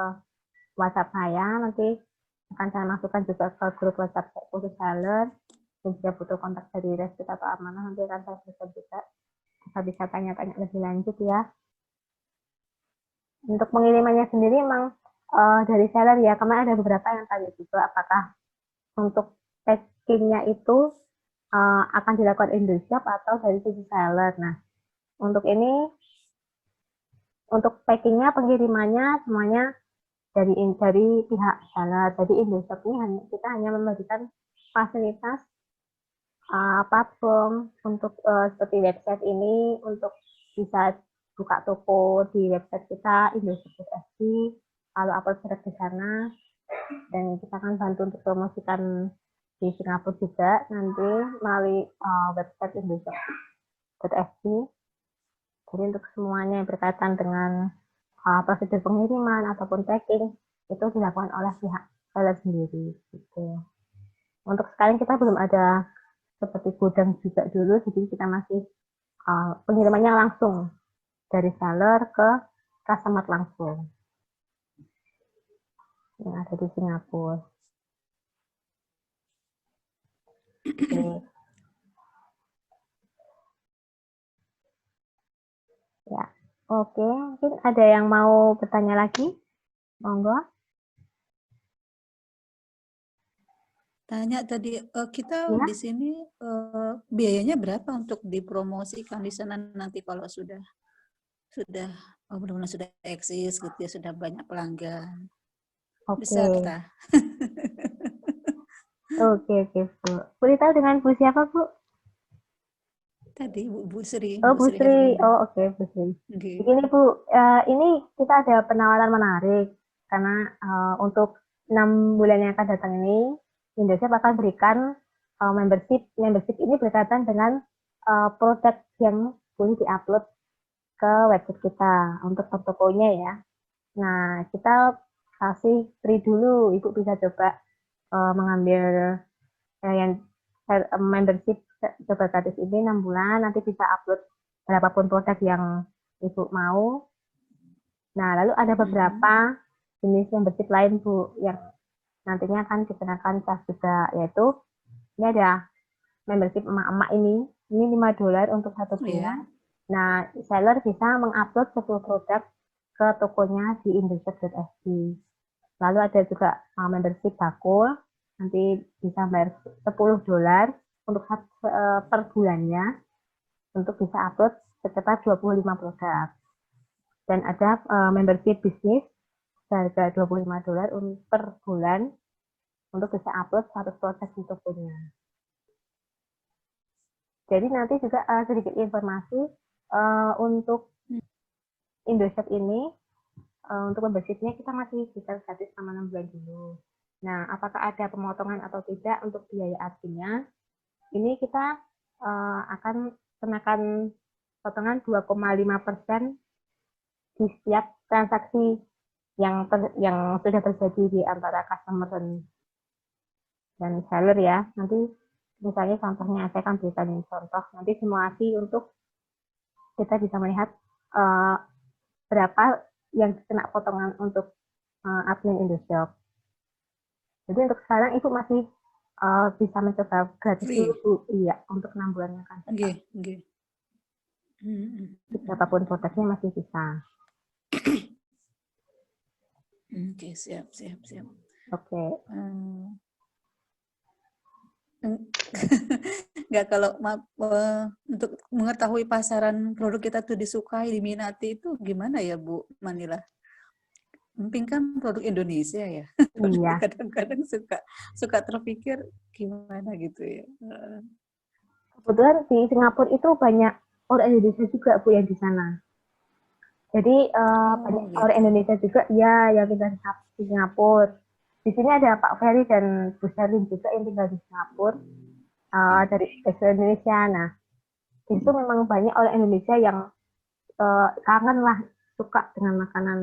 WhatsApp saya. Nanti akan saya masukkan juga ke grup WhatsApp khusus seller. Dan jika butuh kontak dari Reskit atau amanah nanti akan saya berikan juga. Bisa tanya-tanya lebih lanjut ya. Untuk pengirimannya sendiri memang dari seller ya, kemarin ada beberapa yang tanya juga apakah untuk packingnya itu akan dilakukan Indoshop atau dari sisi seller. Nah, untuk ini, untuk packingnya, pengirimannya semuanya dari pihak seller. Jadi Indoshop ini kita hanya memberikan fasilitas platform untuk seperti website ini untuk bisa buka toko di website kita indoshop.sg, lalu upload produk di sana, dan kita akan bantu untuk promosikan di Singapura juga nanti melalui website indoshop.sg. Jadi untuk semuanya yang berkaitan dengan prosedur pengiriman ataupun packing itu dilakukan oleh pihak seller sendiri. Gitu. Untuk sekarang kita belum ada seperti gudang juga dulu, jadi kita masih pengirimannya langsung dari seller ke customer langsung yang ada di Singapura. Ya, oke. Mungkin ada yang mau bertanya lagi? Monggo. Tanya tadi kita di sini biayanya berapa untuk dipromosikan di sana nanti kalau sudah benar-benar sudah eksis gitu ya, sudah banyak pelanggan. Bisa kita. Oke Bu. Boleh tahu dengan Bu siapa Bu? Tadi Bu Sri. Oh Bu Sri. Oh oke Bu Sri. Begini Bu, ini kita ada penawaran menarik karena untuk 6 bulan yang akan datang ini Indoshop akan berikan membership. Membership ini berkaitan dengan produk yang boleh diupload ke website kita untuk tokonya ya. Nah, kita kasih free dulu. Ibu bisa coba mengambil yang membership coba gratis ini 6 bulan. Nanti bisa upload berapapun produk yang Ibu mau. Nah, lalu ada beberapa jenis membership lain Bu yang nantinya akan dikenakan cas juga, yaitu ini ada membership emak-emak ini $5 untuk 1 bulan. Nah, seller bisa mengupload 10 produk ke tokonya di indoshop.sg. Lalu ada juga membership bakul, nanti bisa bayar $10 untuk per bulannya untuk bisa upload sekitar 25 produk. Dan ada membership bisnis harga $25 per bulan untuk bisa upload 100 produk di tokonya. Jadi nanti juga sedikit informasi untuk Indosiar ini, untuk membershipnya kita masih bisa gratis selama 6 bulan dulu. Nah, apakah ada pemotongan atau tidak untuk biaya adminnya? Ini kita akan kenakan potongan 2,5% di setiap transaksi yang sudah terjadi di antara customer dan seller ya. Nanti misalnya contohnya saya akan berikan contoh nanti simulasi untuk kita bisa melihat berapa yang kena potongan untuk admin Indoshop. Jadi untuk sekarang Ibu masih bisa mencoba gratis Free. dulu, iya, untuk 6 bulan yang akan datang. Nggih. Berapapun produknya masih bisa. Oke, siap. Oke. Enggak, kalau untuk mengetahui pasaran produk kita tuh disukai, diminati itu gimana ya Bu Manila? Emping kan produk Indonesia ya. Iya. Kadang-kadang suka terpikir gimana gitu ya. Kebetulan di Singapura itu banyak orang Indonesia juga Bu yang di sana. Jadi banyak gitu. orang Indonesia juga ya yang tinggal di Singapura. Di sini ada Pak Ferry dan Bu Sherlyn juga yang tinggal di Singapura dari Indonesia. Nah, itu memang banyak orang Indonesia yang kangen lah, suka dengan makanan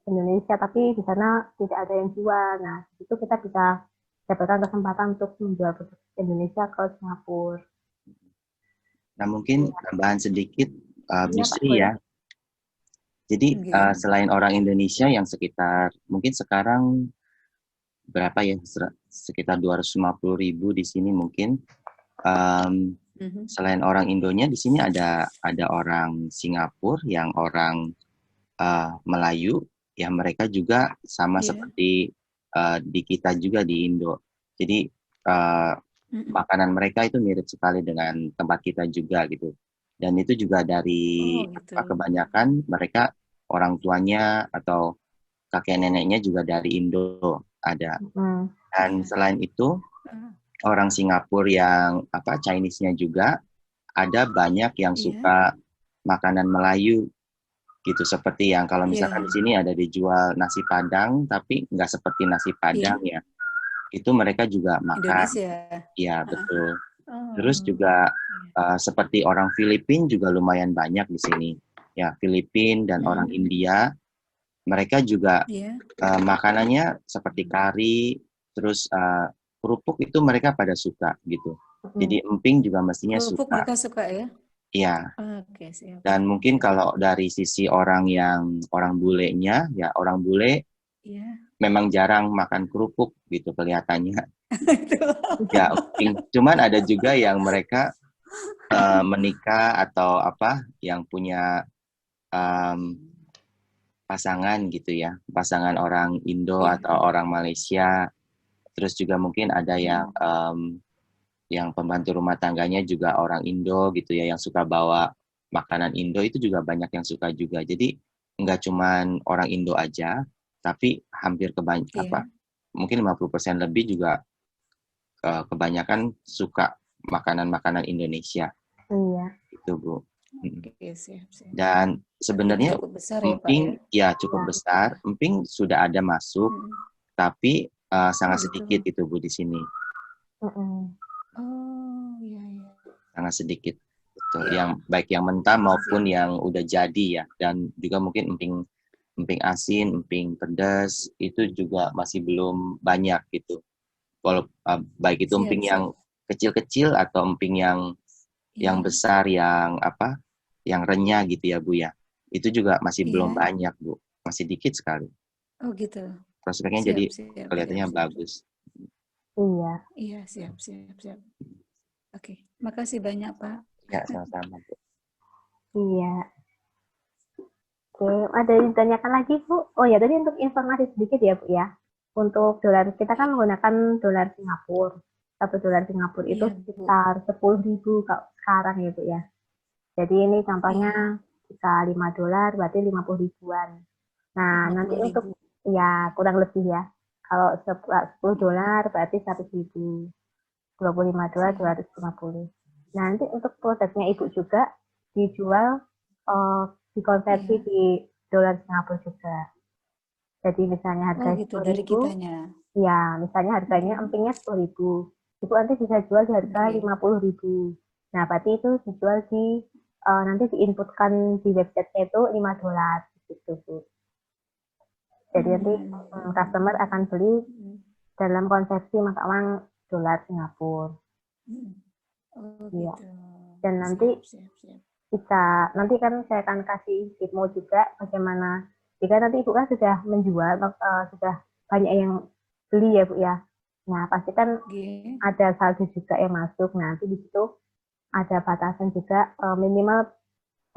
Indonesia, tapi di sana tidak ada yang jual. Nah, itu kita bisa dapatkan kesempatan untuk menjual produk Indonesia ke Singapura. Nah, mungkin tambahan sedikit, Bu Iya, Pak, Sri boleh. ya. Jadi Nggih. selain orang Indonesia yang sekitar mungkin sekarang berapa ya, sekitar 250.000 di sini mungkin. Selain orang Indonya di sini ada orang Singapura, yang orang Melayu, yang mereka juga sama seperti di kita juga di Indo. Jadi makanan mereka itu mirip sekali dengan tempat kita juga gitu. Dan itu juga dari kebanyakan mereka orang tuanya atau kakek neneknya juga dari Indo ada. Dan selain itu orang Singapura yang Chinese-nya juga ada banyak yang suka makanan Melayu gitu, seperti yang kalau misalkan di sini ada dijual nasi Padang tapi nggak seperti nasi Padang ya, itu mereka juga makan. Indonesia. Iya betul. Terus juga seperti orang Filipina juga lumayan banyak di sini ya, Filipina dan orang India, mereka juga makanannya seperti kari, terus kerupuk itu mereka pada suka gitu. Jadi emping juga mestinya kerupuk suka. Mereka suka ya? Iya. Oke, siap. Dan mungkin kalau dari sisi orang bulenya, ya orang bule memang jarang makan kerupuk gitu kelihatannya. Ya, cuman ada juga yang mereka menikah atau yang punya pasangan gitu ya, pasangan orang Indo atau orang Malaysia. Terus juga mungkin ada yang pembantu rumah tangganya juga orang Indo gitu ya, yang suka bawa makanan Indo, itu juga banyak yang suka juga. Jadi nggak cuman orang Indo aja, tapi hampir mungkin 50% lebih juga kebanyakan suka makanan-makanan Indonesia. Iya. Itu Bu. Oke, siap. Dan sebenarnya emping ya cukup besar. Emping sudah ada masuk, tapi sangat sedikit itu Bu di sini. Iya. Sangat sedikit. Betul. Yang baik yang mentah maupun yang udah jadi ya. Dan juga mungkin emping asin, emping pedas itu juga masih belum banyak gitu. Kalau baik itu emping yang kecil-kecil atau emping yang besar, yang renyah gitu ya Bu ya. Itu juga masih belum banyak Bu. Masih dikit sekali. Oh gitu. Prospeknya jadi kelihatannya bagus. Iya. Iya, siap. Oke, makasih banyak Pak. Ya, sama-sama Bu. Iya. Oke, ada yang ditanyakan lagi Bu? Oh ya, tadi untuk informasi sedikit ya Bu ya. Untuk dolar, kita kan menggunakan dolar Singapura. $1 Singapura itu sekitar 10.000 kalau sekarang ya Bu ya. Jadi ini contohnya Jika $5 berarti 50 ribuan. Nah, nanti 50.000. untuk ya kurang lebih ya. Kalau $10 berarti 100.000. $25 250. Nah, nanti untuk produknya Ibu juga dijual dikonversi Iya. di dolar Singapura juga. Jadi misalnya Oh harga gitu, dari 10.000, kitanya. ya misalnya harganya empingnya 10.000. Ibu nanti bisa jual di harga Oke. 50.000. Nah, berarti itu dijual di nanti diinputkan di website itu $5 gitu, Bu. Jadi nanti customer akan beli dalam konversi mata uang dolar Singapura. Oh Iya. gitu. Dan nanti Siap. jika nanti kan saya akan kasih demo juga bagaimana jika nanti Ibu kan sudah menjual sudah banyak yang beli ya Bu ya. Nah, pasti kan Oke. ada saldo juga yang masuk. Nah, nanti di situ ada batasan juga minimal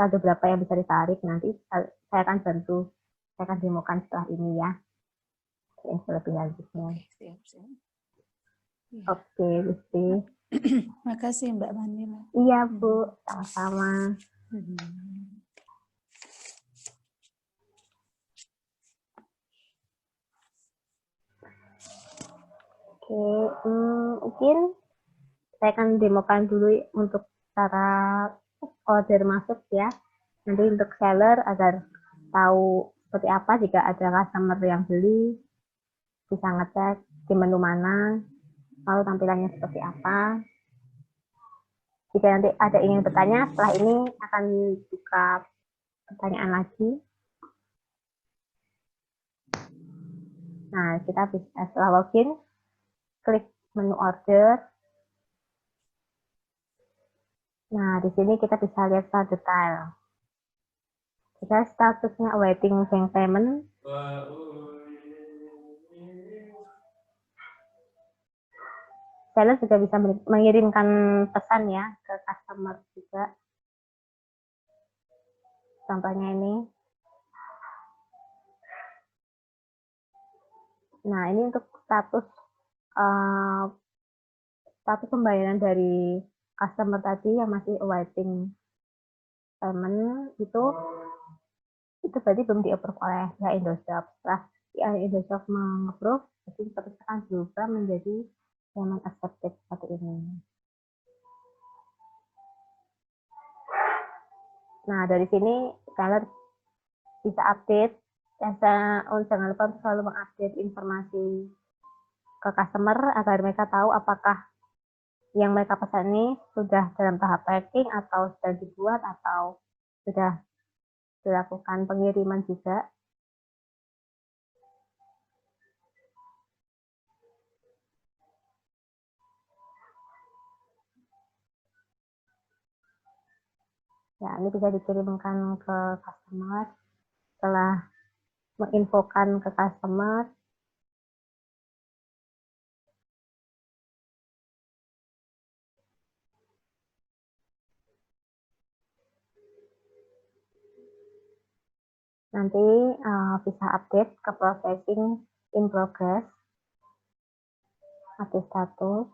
saldo berapa yang bisa ditarik. Nanti saya akan bantu, saya akan demokan setelah ini ya. Yang lebih lanjutnya. Oke, siap. Iya. Oke, Gusti. Makasih Mbak Manila. Iya Bu, sama-sama. Oke, mungkin saya akan demokan dulu untuk cara order masuk ya. Nanti untuk seller agar tahu seperti apa jika ada customer yang beli, bisa ngecek di menu mana, lalu tampilannya seperti apa. Jika nanti ada ingin bertanya, setelah ini akan buka pertanyaan lagi. Nah, kita bisa setelah login, klik menu order. Nah, di sini kita bisa lihat secara detail. Jika statusnya awaiting bank payment, seller juga bisa mengirimkan pesan ya ke customer juga. Contohnya ini. Nah, ini untuk status pembayaran dari customer tadi yang masih awaiting payment itu berarti belum di-approve oleh pihak Indoshop. Setelah pihak Indoshop meng-approve, jadi status akan berubah menjadi payment accepted seperti ini. Nah, dari sini seller bisa update. Jangan lupa untuk selalu mengupdate informasi ke customer agar mereka tahu apakah yang mereka pesan ini sudah dalam tahap packing atau sudah dibuat atau sudah dilakukan pengiriman juga. Ya, ini bisa dikirimkan ke customer. Setelah menginfokan ke customer, nanti bisa update ke processing in progress, update status.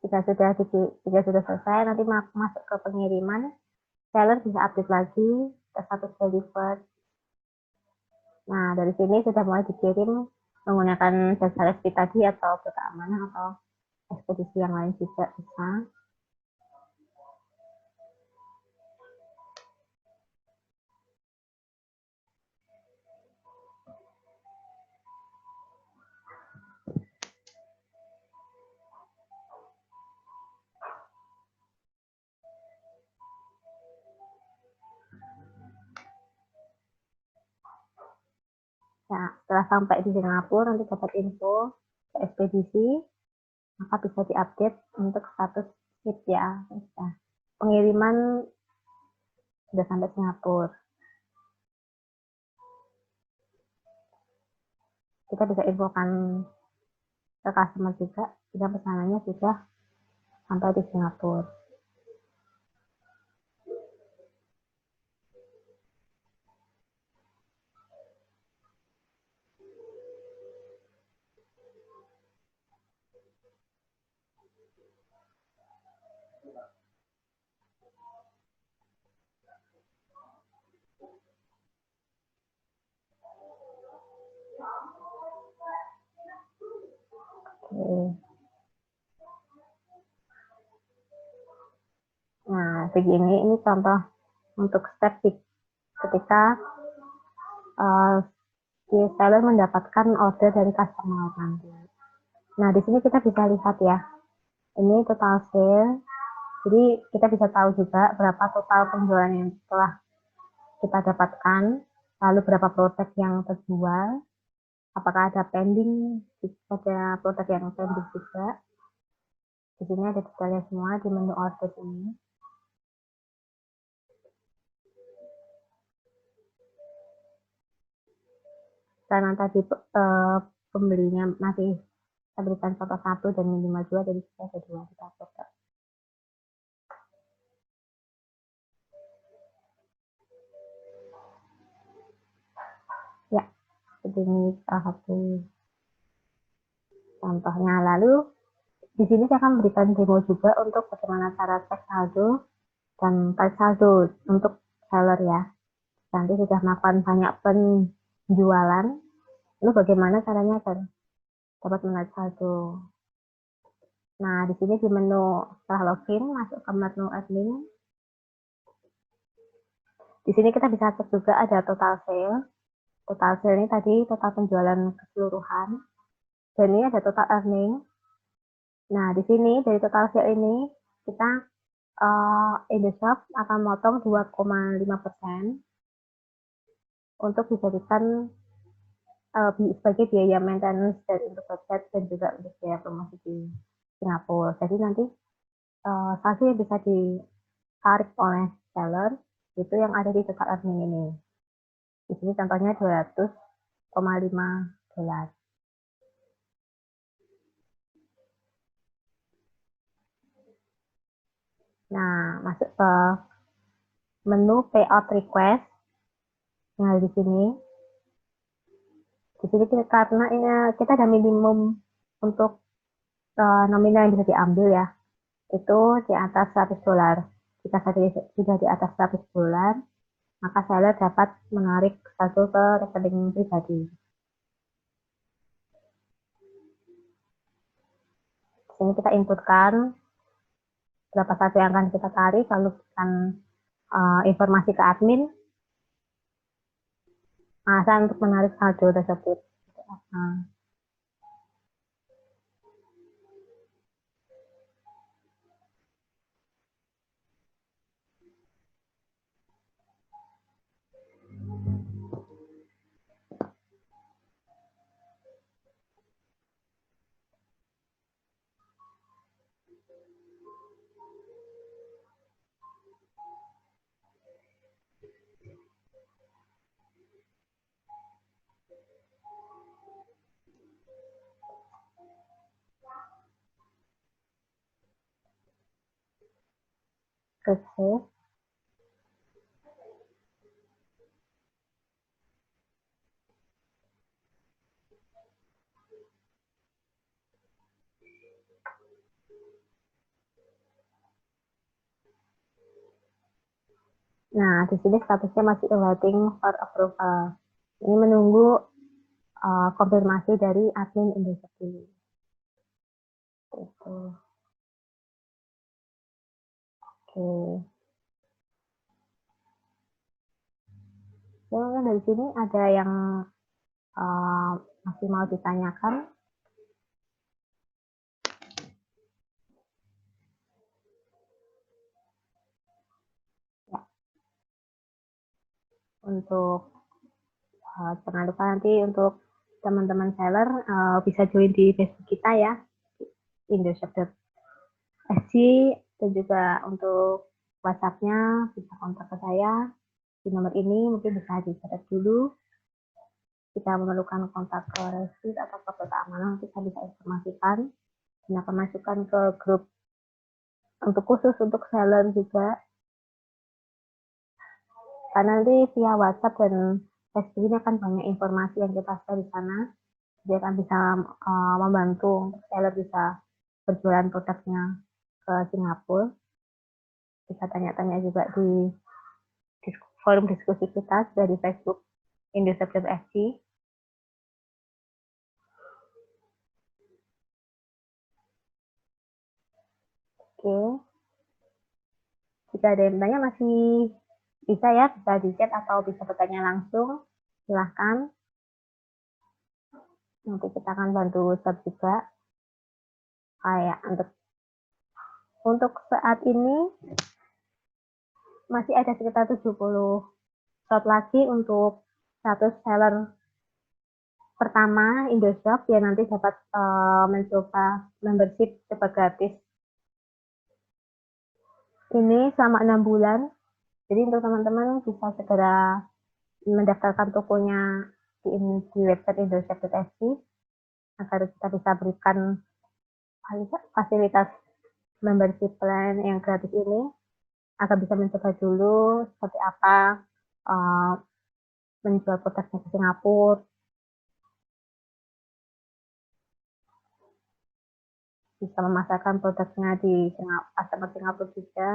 Jika sudah selesai, nanti masuk ke pengiriman, seller bisa update lagi ke status delivered. Nah, dari sini sudah mulai dikirim menggunakan jasa respi tadi atau keamanan atau ekspedisi yang lain juga bisa. Nah, setelah sampai di Singapura, nanti dapat info ke ekspedisi, maka bisa diupdate untuk status ship ya. Nah, pengiriman sudah sampai Singapura. Kita bisa infokan ke customer juga jika pesanannya sudah sampai di Singapura. Oke. Nah, begini ini contoh untuk step ketika si seller mendapatkan order dari customer nanti. Nah, di sini kita bisa lihat ya, ini total sale. Jadi kita bisa tahu juga berapa total penjualan yang telah kita dapatkan, lalu berapa produk yang terjual, apakah ada pending, ada produk yang pending juga. Di sini ada detailnya semua di menu order ini. Karena tadi pembelinya masih kita berikan contoh 1 dan minimal 2, jadi kita ada 2 kita foto. Ya, seperti ini salah satu contohnya. Lalu di sini saya akan berikan demo juga untuk bagaimana cara cek saldo dan tarik saldo untuk seller ya. Nanti sudah melakukan banyak penjualan, lalu bagaimana caranya agar dapat menarik saldo. Nah, di sini di menu setelah login, masuk ke menu admin. Di sini kita bisa cek juga ada total sale. Total sale ini tadi total penjualan keseluruhan. Dan ini ada total earning. Nah, di sini dari total sale ini kita Indoshop akan motong 2,5% untuk dijadikan sebagai biaya maintenance dan untuk website dan juga untuk biaya promosi di Singapura. Jadi nanti saldo yang bisa ditarik oleh seller itu yang ada di total earning ini. Di sini contohnya 200,5 dolar. Nah, masuk ke menu payout request. Nah, di sini karena kita ada minimum untuk nominal yang bisa diambil ya, itu di atas 100 dolar. Jika sudah di atas 100 dolar, maka seller dapat menarik saldo ke rekening pribadi. Di sini kita inputkan berapa saldo yang akan kita tarik, lalu berikan informasi ke admin alasan untuk menarik saldo tersebut. Klik save. Nah, di sini statusnya masih awaiting for approval. Ini menunggu konfirmasi dari admin Indoshop dulu. Itu. Oke. Ya, mungkin dari sini ada yang masih mau ditanyakan. Ya. Untuk jangan lupa nanti untuk teman-teman seller bisa join di Facebook kita ya, Indoshop.sg, dan juga untuk WhatsApp-nya bisa kontak ke saya di nomor ini, mungkin bisa dicatat dulu. Jika memerlukan kontak ke Resit atau ke keamanan, kita bisa informasikan dan akan masukkan ke grup untuk khusus untuk seller juga. Karena nanti via WhatsApp dan Facebook ini akan banyak informasi yang kita share di sana. Jadi akan bisa membantu untuk seller bisa berjualan produknya ke Singapura. Bisa tanya-tanya juga di forum diskusi kita sudah di Facebook Indoshop.sg. Oke. Jika ada yang bertanya masih bisa ya, bisa di chat atau bisa bertanya langsung. Silahkan. Nanti kita akan bantu jawab juga. Kayak untuk saat ini masih ada sekitar 70 slot lagi untuk 100 seller pertama Indoshop yang nanti dapat mencoba membership coba gratis. Ini selama 6 bulan. Jadi untuk teman-teman bisa segera mendaftarkan tokonya di website indoshop.sg agar kita bisa berikan fasilitas membership plan yang gratis ini agar bisa mencoba dulu seperti apa menjual produknya ke Singapura, bisa memasarkan produknya di customer Singapura juga.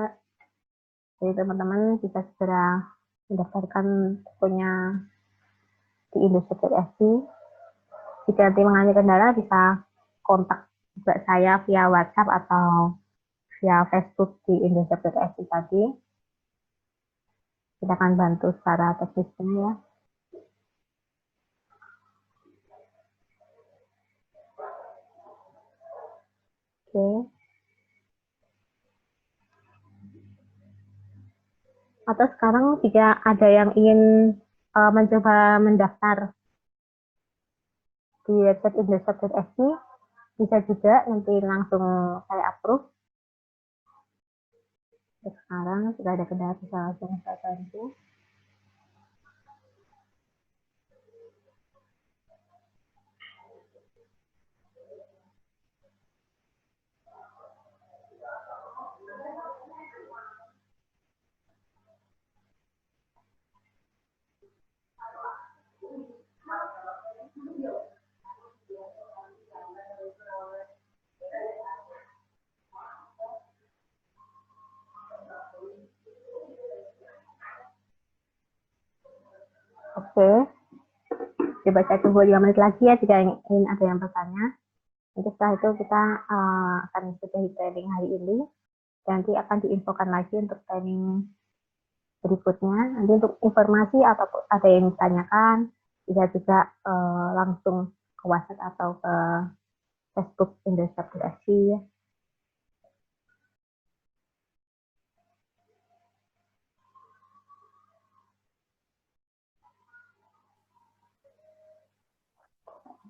Jadi teman-teman bisa segera mendaftarkan tokonya di Indoshop.sg. Jika nanti mengalami kendala bisa kontak juga saya via WhatsApp atau via Facebook di Indoshop.sg tadi. Kita akan bantu secara teknisnya ya. Oke. Atau sekarang jika ada yang ingin mencoba mendaftar di website Indoshop.sg, bisa juga nanti langsung saya approve. Sekarang sudah ada kendala bisa langsung saya bantu. Oke, coba saya tunggu 5 menit lagi ya jika ingin ada yang bertanya. Nanti setelah itu kita akan sudahi training hari ini. Nanti akan diinfokan lagi untuk training berikutnya. Nanti untuk informasi atau ada yang ditanyakan, bisa juga langsung ke WhatsApp atau ke Facebook Indoshop.sg ya.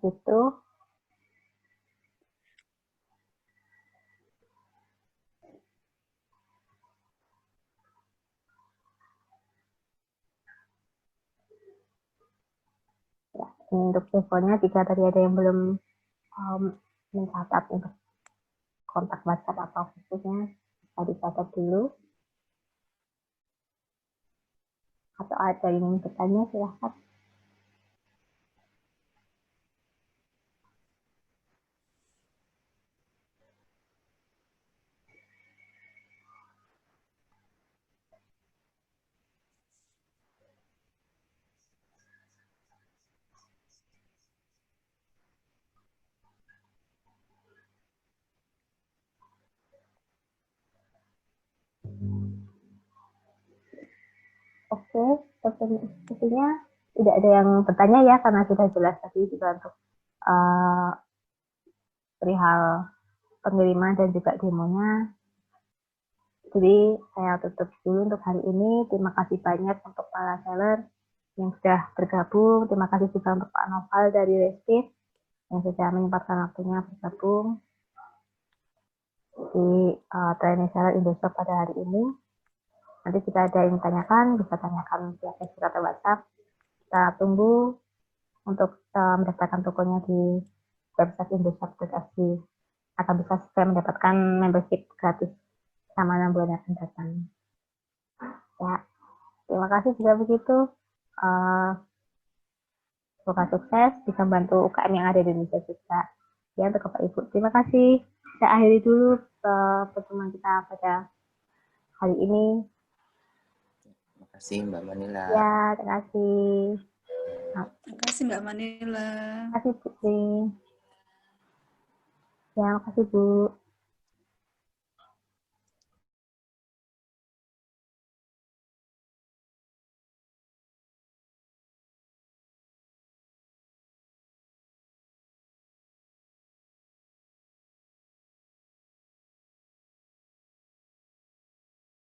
Gitu. Ya, ini untuk infonya jika tadi ada yang belum mencatat untuk kontak WhatsApp atau Facebooknya, bisa dicatat dulu. Atau ada yang ingin bertanya, silahkan. Oke, sepertinya tidak ada yang bertanya ya, karena sudah jelas tadi juga untuk perihal pengiriman dan juga demonya. Jadi saya tutup dulu untuk hari ini. Terima kasih banyak untuk para seller yang sudah bergabung. Terima kasih juga untuk Pak Noval dari Restif yang sudah menyempatkan waktunya bergabung di training seller Indoshop pada hari ini. Nanti jika ada yang ditanyakan, bisa tanyakan via Facebook atau WhatsApp. Kita tunggu untuk mendaftarkan tokonya di website Indoshop.sg akan bisa segera mendapatkan membership gratis selama 6 bulan yang akan datang. Ya, terima kasih jika begitu. Semoga sukses, bisa membantu UKM yang ada di Indonesia juga. Ya, untuk Bapak Ibu. Terima kasih. Saya akhiri dulu pertemuan kita pada hari ini. Terima kasih Mbak Manila. Ya, terima kasih. Terima kasih Mbak Manila. Terima kasih, Putri. Ya, terima kasih, Bu.